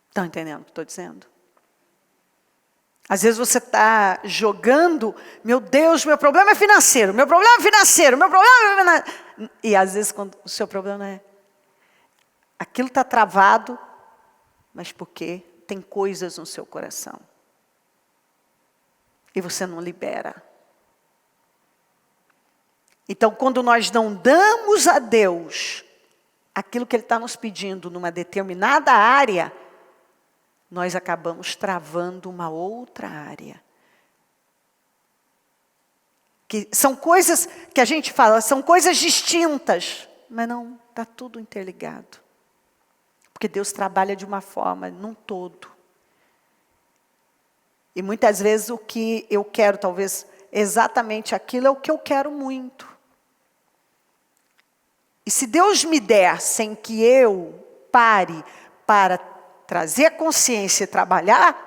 S1: Estão entendendo o que estou dizendo? Às vezes você está jogando, meu Deus, meu problema é financeiro, meu problema é financeiro, meu problema é financeiro. E às vezes quando o seu problema é, aquilo está travado, mas porque tem coisas no seu coração. E você não libera. Então, quando nós não damos a Deus aquilo que Ele está nos pedindo numa determinada área, nós acabamos travando uma outra área. Que são coisas que a gente fala, são coisas distintas, mas não, está tudo interligado. Porque Deus trabalha de uma forma, num todo. E muitas vezes o que eu quero, talvez exatamente aquilo, é o que eu quero muito. E se Deus me der sem que eu pare para trazer a consciência e trabalhar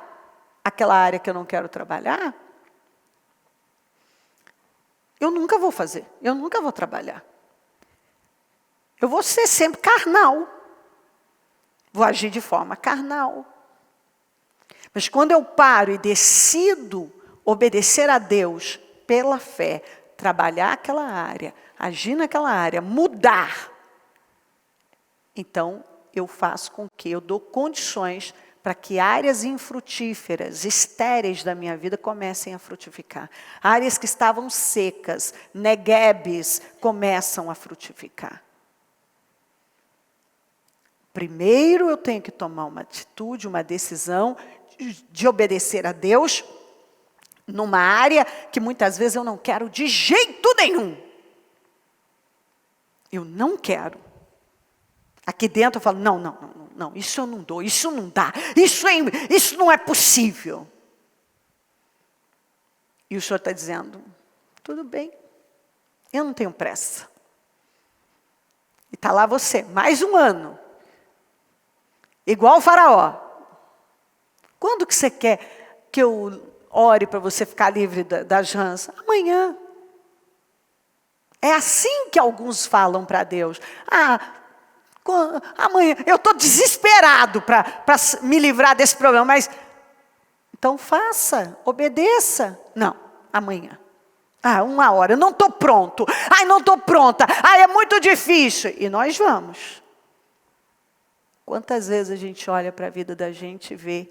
S1: aquela área que eu não quero trabalhar, eu nunca vou fazer, eu nunca vou trabalhar. Eu vou ser sempre carnal. Vou agir de forma carnal. Mas quando eu paro e decido obedecer a Deus pela fé, trabalhar aquela área, agir naquela área, mudar, então eu faço com que eu dou condições para que áreas infrutíferas, estéreis da minha vida comecem a frutificar. Áreas que estavam secas, neguebes, começam a frutificar. Primeiro eu tenho que tomar uma atitude, uma decisão de obedecer a Deus numa área que muitas vezes eu não quero de jeito nenhum. Eu não quero. Aqui dentro eu falo, não, isso eu não dou, isso não dá, isso não é possível. E o Senhor está dizendo, tudo bem, eu não tenho pressa. E está lá você, mais um ano. Igual o faraó. Quando que você quer que eu ore para você ficar livre das rãs? Amanhã. É assim que alguns falam para Deus. Amanhã, eu estou desesperado para me livrar desse problema, mas então faça, obedeça. Não, amanhã. 1 hora, eu não estou pronto. Não estou pronta. É muito difícil. E nós vamos. Quantas vezes a gente olha para a vida da gente e vê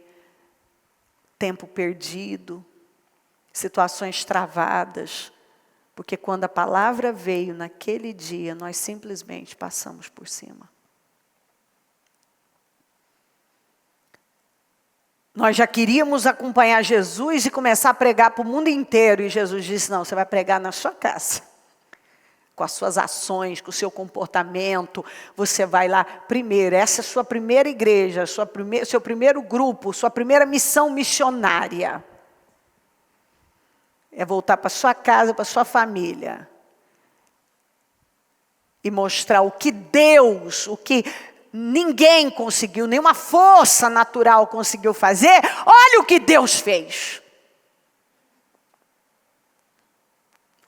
S1: tempo perdido, situações travadas, Porque quando a palavra veio naquele dia, nós simplesmente passamos por cima. Nós já queríamos acompanhar Jesus e começar a pregar para o mundo inteiro. E Jesus disse, não, você vai pregar na sua casa. Com as suas ações, com o seu comportamento. Você vai lá primeiro. Essa é a sua primeira igreja, seu primeiro grupo, sua primeira missão missionária. É voltar para sua casa, para sua família. E mostrar o que Deus, o que ninguém conseguiu, nenhuma força natural conseguiu fazer. Olha o que Deus fez.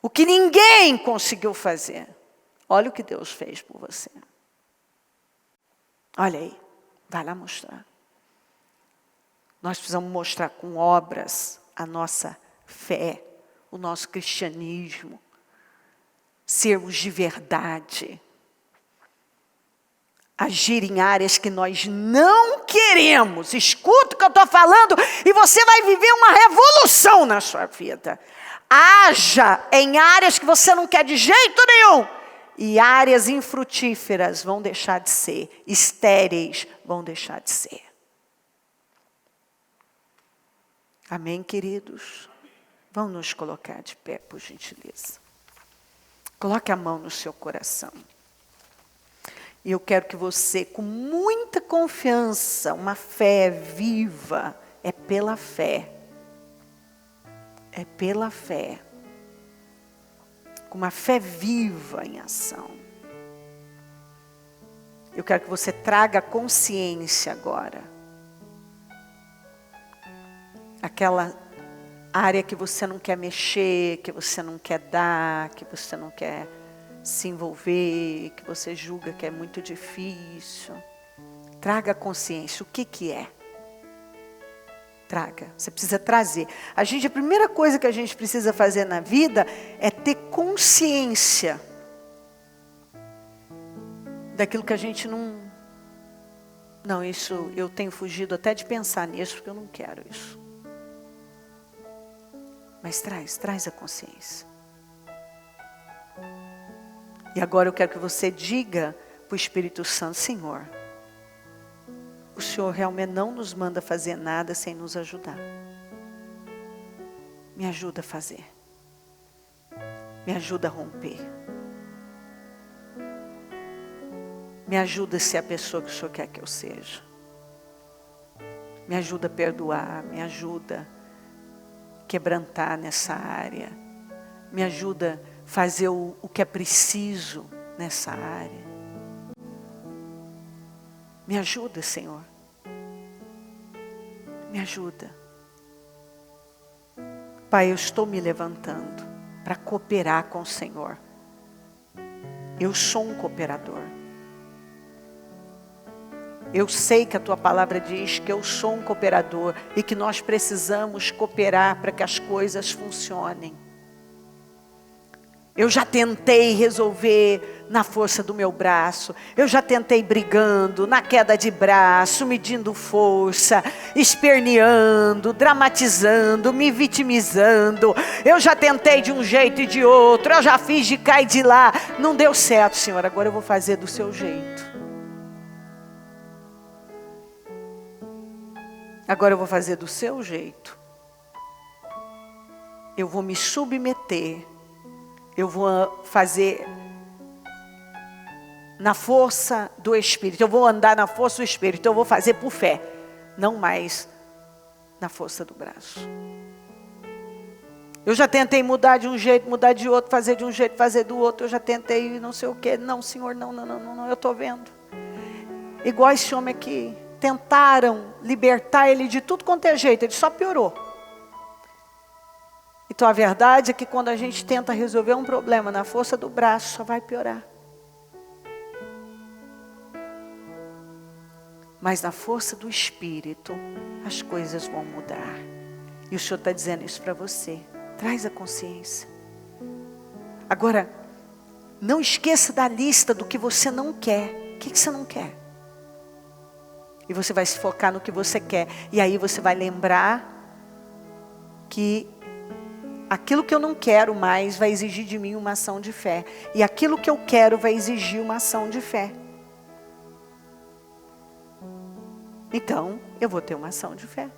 S1: O que ninguém conseguiu fazer. Olha o que Deus fez por você. Olha aí, vai lá mostrar. Nós precisamos mostrar com obras a nossa fé, o nosso cristianismo. Sermos de verdade. Agir em áreas que nós não queremos. Escuta o que eu estou falando e você vai viver uma revolução na sua vida. Haja em áreas que você não quer de jeito nenhum. E áreas infrutíferas vão deixar de ser. Estéreis vão deixar de ser. Amém, queridos? Vamos nos colocar de pé, por gentileza. Coloque a mão no seu coração. E eu quero que você, com muita confiança, uma fé viva, é pela fé. É pela fé. Com uma fé viva em ação. Eu quero que você traga consciência agora. Aquela área que você não quer mexer, que você não quer dar, que você não quer se envolver, que você julga que é muito difícil. Traga consciência. O que é? Traga. Você precisa trazer. A primeira coisa que a gente precisa fazer na vida é ter consciência daquilo que a gente não... Não, isso eu tenho fugido até de pensar nisso, porque eu não quero isso. Mas traz a consciência. E agora eu quero que você diga para o Espírito Santo, Senhor, o Senhor realmente não nos manda fazer nada sem nos ajudar. Me ajuda a fazer. Me ajuda a romper. Me ajuda a ser a pessoa que o Senhor quer que eu seja. Me ajuda a perdoar, me ajuda a quebrantar nessa área. Me ajuda a fazer o que é preciso nessa área. Me ajuda, Senhor. Me ajuda. Pai, eu estou me levantando para cooperar com o Senhor. Eu sou um cooperador. Eu sei que a tua palavra diz que eu sou um cooperador e que nós precisamos cooperar para que as coisas funcionem. Eu já tentei resolver na força do meu braço. Eu já tentei brigando, na queda de braço, medindo força, esperneando, dramatizando, me vitimizando. Eu já tentei de um jeito e de outro. Eu já fiz de cá e de lá. Não deu certo, Senhor. Agora eu vou fazer do seu jeito. Agora eu vou fazer do seu jeito. Eu vou me submeter. Eu vou fazer na força do Espírito. Eu vou andar na força do Espírito. Eu vou fazer por fé. Não mais na força do braço. Eu já tentei mudar de um jeito, mudar de outro, fazer de um jeito, fazer do outro. Eu já tentei não sei o quê. Não, Senhor, não. Eu estou vendo. Igual esse homem aqui. Tentaram libertar ele de tudo quanto é jeito. Ele só piorou. Então a verdade é que quando a gente tenta resolver um problema na força do braço, só vai piorar. Mas na força do Espírito, as coisas vão mudar. E o Senhor está dizendo isso para você. Traz a consciência. Agora, não esqueça da lista do que você não quer. O que você não quer? E você vai se focar no que você quer. E aí você vai lembrar que aquilo que eu não quero mais vai exigir de mim uma ação de fé. E aquilo que eu quero vai exigir uma ação de fé. Então, eu vou ter uma ação de fé.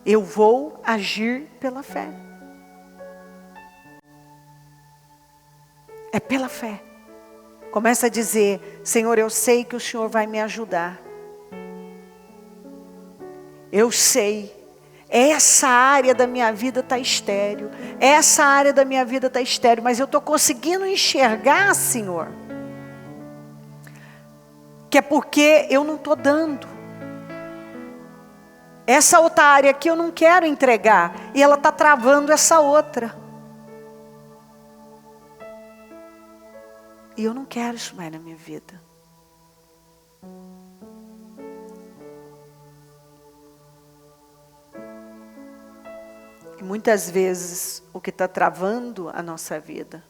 S1: Eu vou agir pela fé. É pela fé. Começa a dizer: Senhor, eu sei que o Senhor vai me ajudar. Eu sei. Essa área da minha vida está estéril. Essa área da minha vida está estéril. Mas eu estou conseguindo enxergar, Senhor, que é porque eu não estou dando. Essa outra área aqui eu não quero entregar. E ela está travando essa outra. E eu não quero isso mais na minha vida. E muitas vezes o que está travando a nossa vida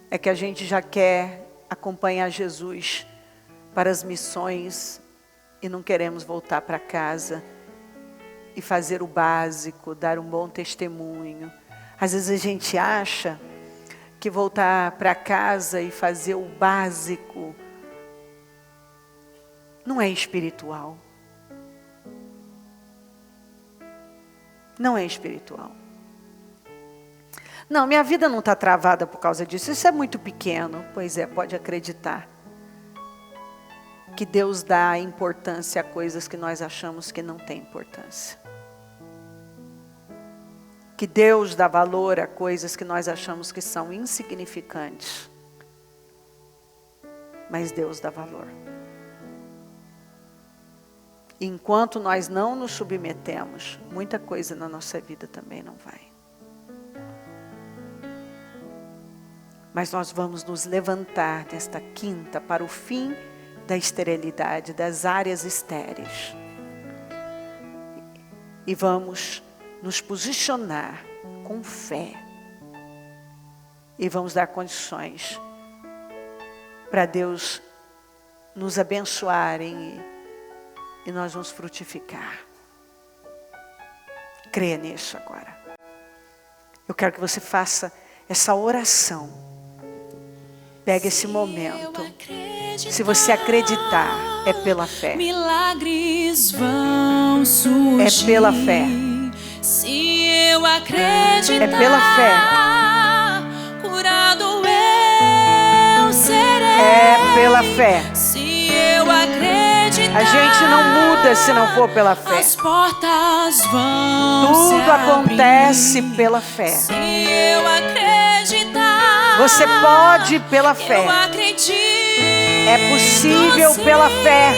S1: é que a gente já quer acompanhar Jesus para as missões e não queremos voltar para casa e fazer o básico, dar um bom testemunho. Às vezes a gente acha que voltar para casa e fazer o básico não é espiritual. Não é espiritual. Não, minha vida não está travada por causa disso. Isso é muito pequeno. Pois é, pode acreditar que Deus dá importância a coisas que nós achamos que não tem importância. Que Deus dá valor a coisas que nós achamos que são insignificantes. Mas Deus dá valor. Enquanto nós não nos submetemos, muita coisa na nossa vida também não vai. Mas nós vamos nos levantar nesta quinta para o fim da esterilidade, das áreas estéreis. E vamos nos posicionar com fé. E vamos dar condições para Deus nos abençoarem e nós vamos frutificar. Creia nisso agora. Eu quero que você faça essa oração. Pega esse momento. Se você acreditar, é pela fé.
S2: Milagres vão surgir.
S1: É pela fé.
S2: Se eu acreditar,
S1: é pela fé.
S2: Curado eu serei.
S1: É pela fé.
S2: Se eu acreditar,
S1: a gente não muda se não for pela fé.
S2: As portas vão
S1: Tudo
S2: se
S1: acontece
S2: abrir.
S1: pela fé.
S2: Se eu acreditar,
S1: você pode pela fé.
S2: Eu acredito.
S1: É possível pela fé.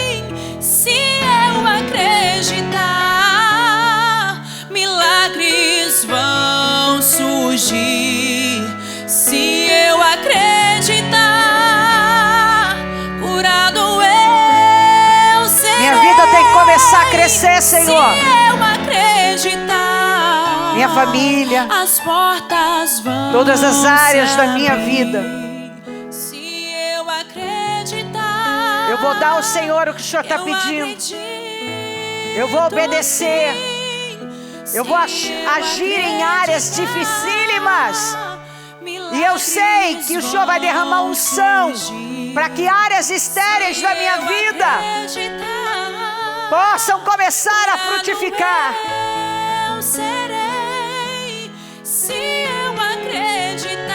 S2: Se eu acreditar, milagres vão surgir. Se eu acreditar, curado eu serei.
S1: Minha vida tem que começar a crescer, Senhor.
S2: Se eu acreditar,
S1: minha família,
S2: as portas vão
S1: todas as áreas da minha vida.
S2: Se eu acreditar,
S1: eu vou dar ao Senhor o que o Senhor está pedindo. Eu vou obedecer. Eu vou agir em áreas dificílimas. E eu sei que o Senhor vai derramar unção para que áreas estéreis da minha vida possam começar a frutificar.
S2: Eu serei, se eu acreditar,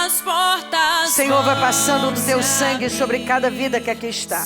S2: as portas.
S1: Senhor, vai passando do teu sangue sobre cada vida que aqui está.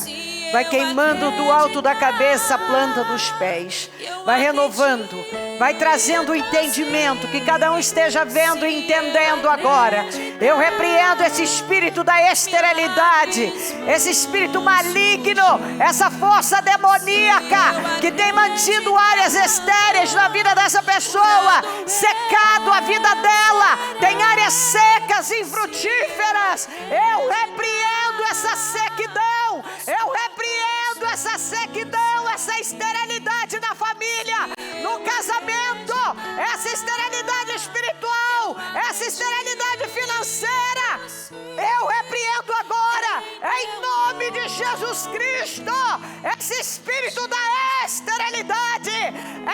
S1: Vai queimando do alto da cabeça a planta dos pés. Vai renovando. Vai trazendo o entendimento. Que cada um esteja vendo e entendendo agora. Eu repreendo esse espírito da esterilidade. Esse espírito maligno. Essa força demoníaca que tem mantido áreas estéreis na vida dessa pessoa. Secado a vida dela. Tem áreas secas, infrutíferas. Eu repreendo essa sequidão. Eu repreendo essa sequidão, essa esterilidade na família, no casamento, essa esterilidade espiritual, essa esterilidade financeira. Eu repreendo agora, em nome de Jesus Cristo, esse espírito da esterilidade,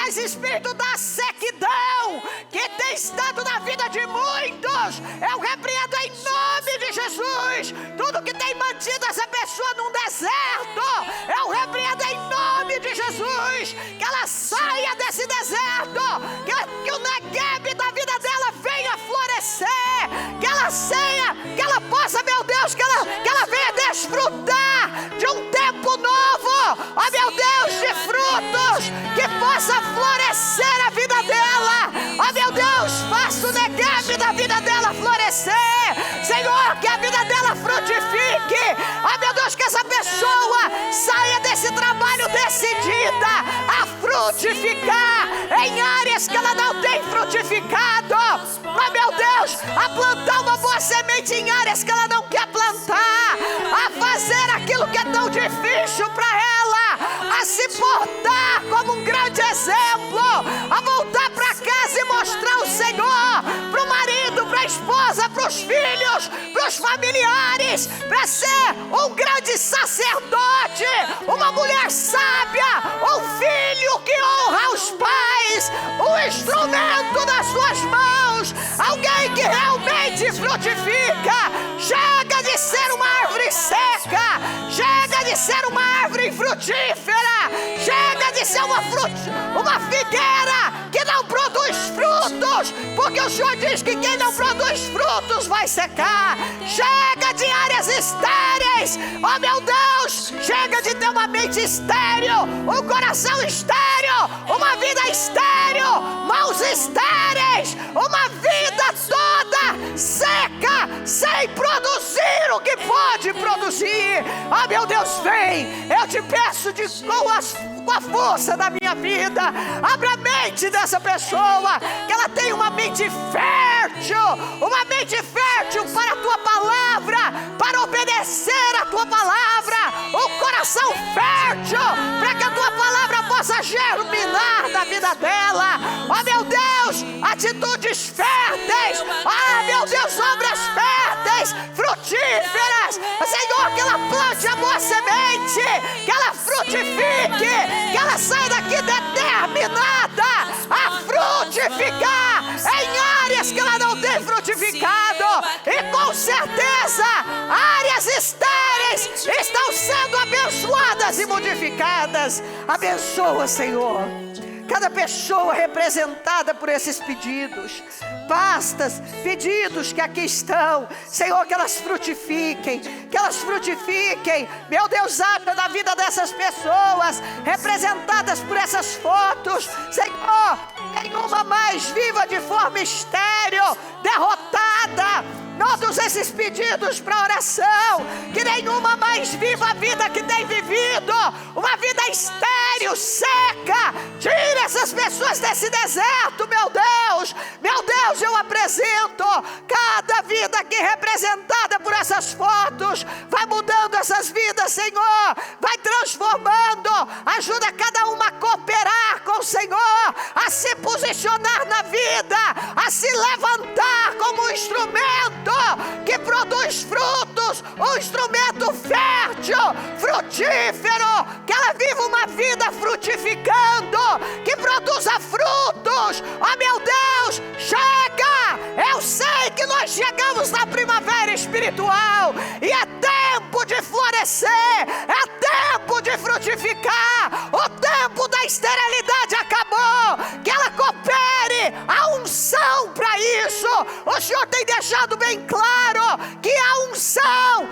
S1: esse espírito da sequidão que tem estado na vida de muitos, eu repreendo em nome de Jesus. Tudo que tem mantido essa pessoa num deserto, eu repreendo em nome de Jesus, que ela saia desse deserto, que o Negueb da vida dela venha florescer, que ela saia, que ela possa, meu Deus, que ela venha desfrutar de um tempo novo, ó meu Deus, de frutos, que possa florescer a vida dela, ó meu Deus, faça o Negueb da vida dela florescer, Senhor, que a vida dela frutifique, ó meu Deus, que essa pessoa saia desse trabalho decidida a frutificar em áreas que ela não tem frutificado, ó meu Deus, a plantar uma boa semente em áreas que ela não quer plantar, a fazer aquilo que é tão difícil para ela, a se portar como um grande exemplo, a voltar para casa e mostrar o Senhor para o marido, para a esposa, para os filhos, para os familiares, para ser um grande sacerdote, uma mulher sábia, um filho que honra os pais, um instrumento nas suas mãos, alguém que realmente frutifica. Chega de ser uma árvore seca, chega de ser uma árvore frutífera, chega de ser uma figueira que não produz frutos, porque o Senhor diz que quem não produz frutos vai secar. Chega de áreas estéreis, oh meu Deus, chega de ter uma mente estéril, um coração estéril, uma vida estéril, mãos estéreis, uma vida toda seca, sem produzir o que pode produzir. Ah, meu Deus, vem, eu te peço com a força da minha vida, abra a mente dessa pessoa, que ela tenha uma mente fértil para a tua palavra, para obedecer a tua palavra, um coração fértil para que a tua palavra possa germinar na vida dela. Oh meu Deus, atitudes férteis, ah meu Deus, obras férteis, frutíferas, Senhor, que ela plante a boa semente, que ela frutifique, que ela saia daqui determinada a frutificar em áreas que ela não tem frutificado, e com certeza áreas estéreis estão sendo abençoadas e modificadas. Abençoa, Senhor, cada pessoa representada por esses pedidos, pastas, pedidos que aqui estão, Senhor, que elas frutifiquem, meu Deus, haja na vida dessas pessoas representadas por essas fotos, Senhor, nenhuma mais viva de forma estéril, derrotada. Todos esses pedidos para oração, que nenhuma mais viva a vida que tem vivido, uma vida estéril, seca. Tira essas pessoas desse deserto, meu Deus, eu apresento cada vida aqui representada por essas fotos. Vai mudando essas vidas, Senhor, vai transformando, ajuda cada uma a cooperar com o Senhor, a se posicionar na vida, a se levantar como um instrumento que produz frutos, um instrumento fértil, frutífero, que ela viva uma vida frutificando, que produza frutos. Oh meu Deus, chega! Eu sei que nós chegamos na primavera espiritual e é tempo de florescer, é tempo de frutificar, o tempo da esterilidade acabou, que ela coopere, a unção para isso. O Senhor tem deixado bem claro que a unção,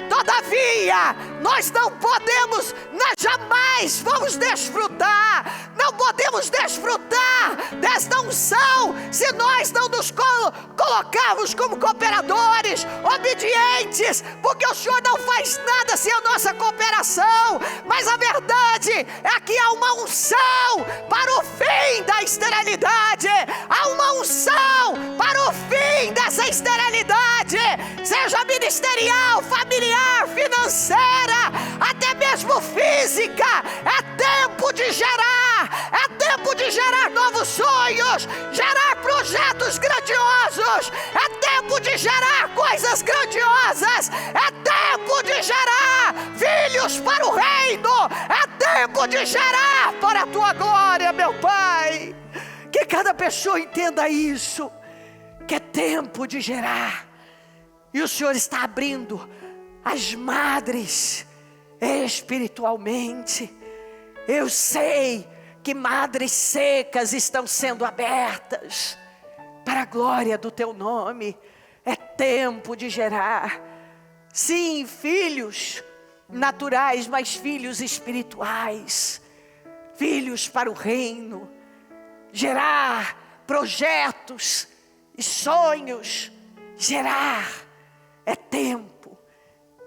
S1: todavia, nós não podemos, nós jamais vamos desfrutar, não podemos desfrutar desta unção se nós não nos colocarmos como cooperadores, obedientes, porque o Senhor não faz nada sem a nossa cooperação. Mas a verdade é que há uma unção para o fim da esterilidade, há uma unção para o fim dessa esterilidade, seja ministerial, familiar, financeira, até mesmo física. É tempo de gerar novos sonhos, gerar projetos grandiosos, é tempo de de gerar coisas grandiosas, é tempo de gerar filhos para o reino, é tempo de gerar para a tua glória, meu Pai. Que cada pessoa entenda isso, que é tempo de gerar. E o Senhor está abrindo as madres espiritualmente. Eu sei que madres secas estão sendo abertas para a glória do teu nome. É tempo de gerar, sim, filhos naturais, mas filhos espirituais, filhos para o reino. Gerar projetos e sonhos, gerar, é tempo.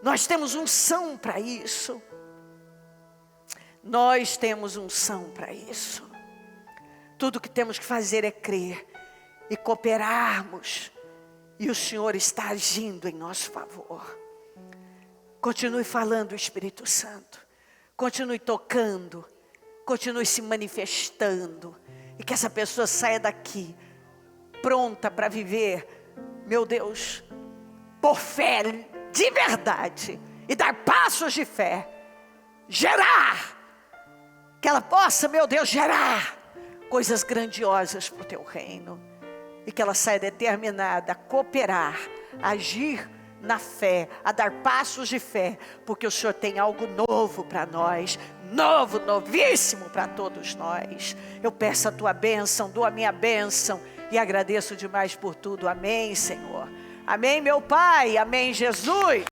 S1: Nós temos unção para isso. Nós temos unção para isso. Tudo que temos que fazer é crer e cooperarmos. E o Senhor está agindo em nosso favor. Continue falando, Espírito Santo. Continue tocando. Continue se manifestando. E que essa pessoa saia daqui pronta para viver, meu Deus, por fé, de verdade. E dar passos de fé. Gerar. Que ela possa, meu Deus, gerar coisas grandiosas para o teu reino. E que ela saia determinada a cooperar, a agir na fé, a dar passos de fé. Porque o Senhor tem algo novo para nós. Novo, novíssimo para todos nós. Eu peço a tua bênção, dou a minha bênção. E agradeço demais por tudo. Amém, Senhor. Amém, meu Pai. Amém, Jesus.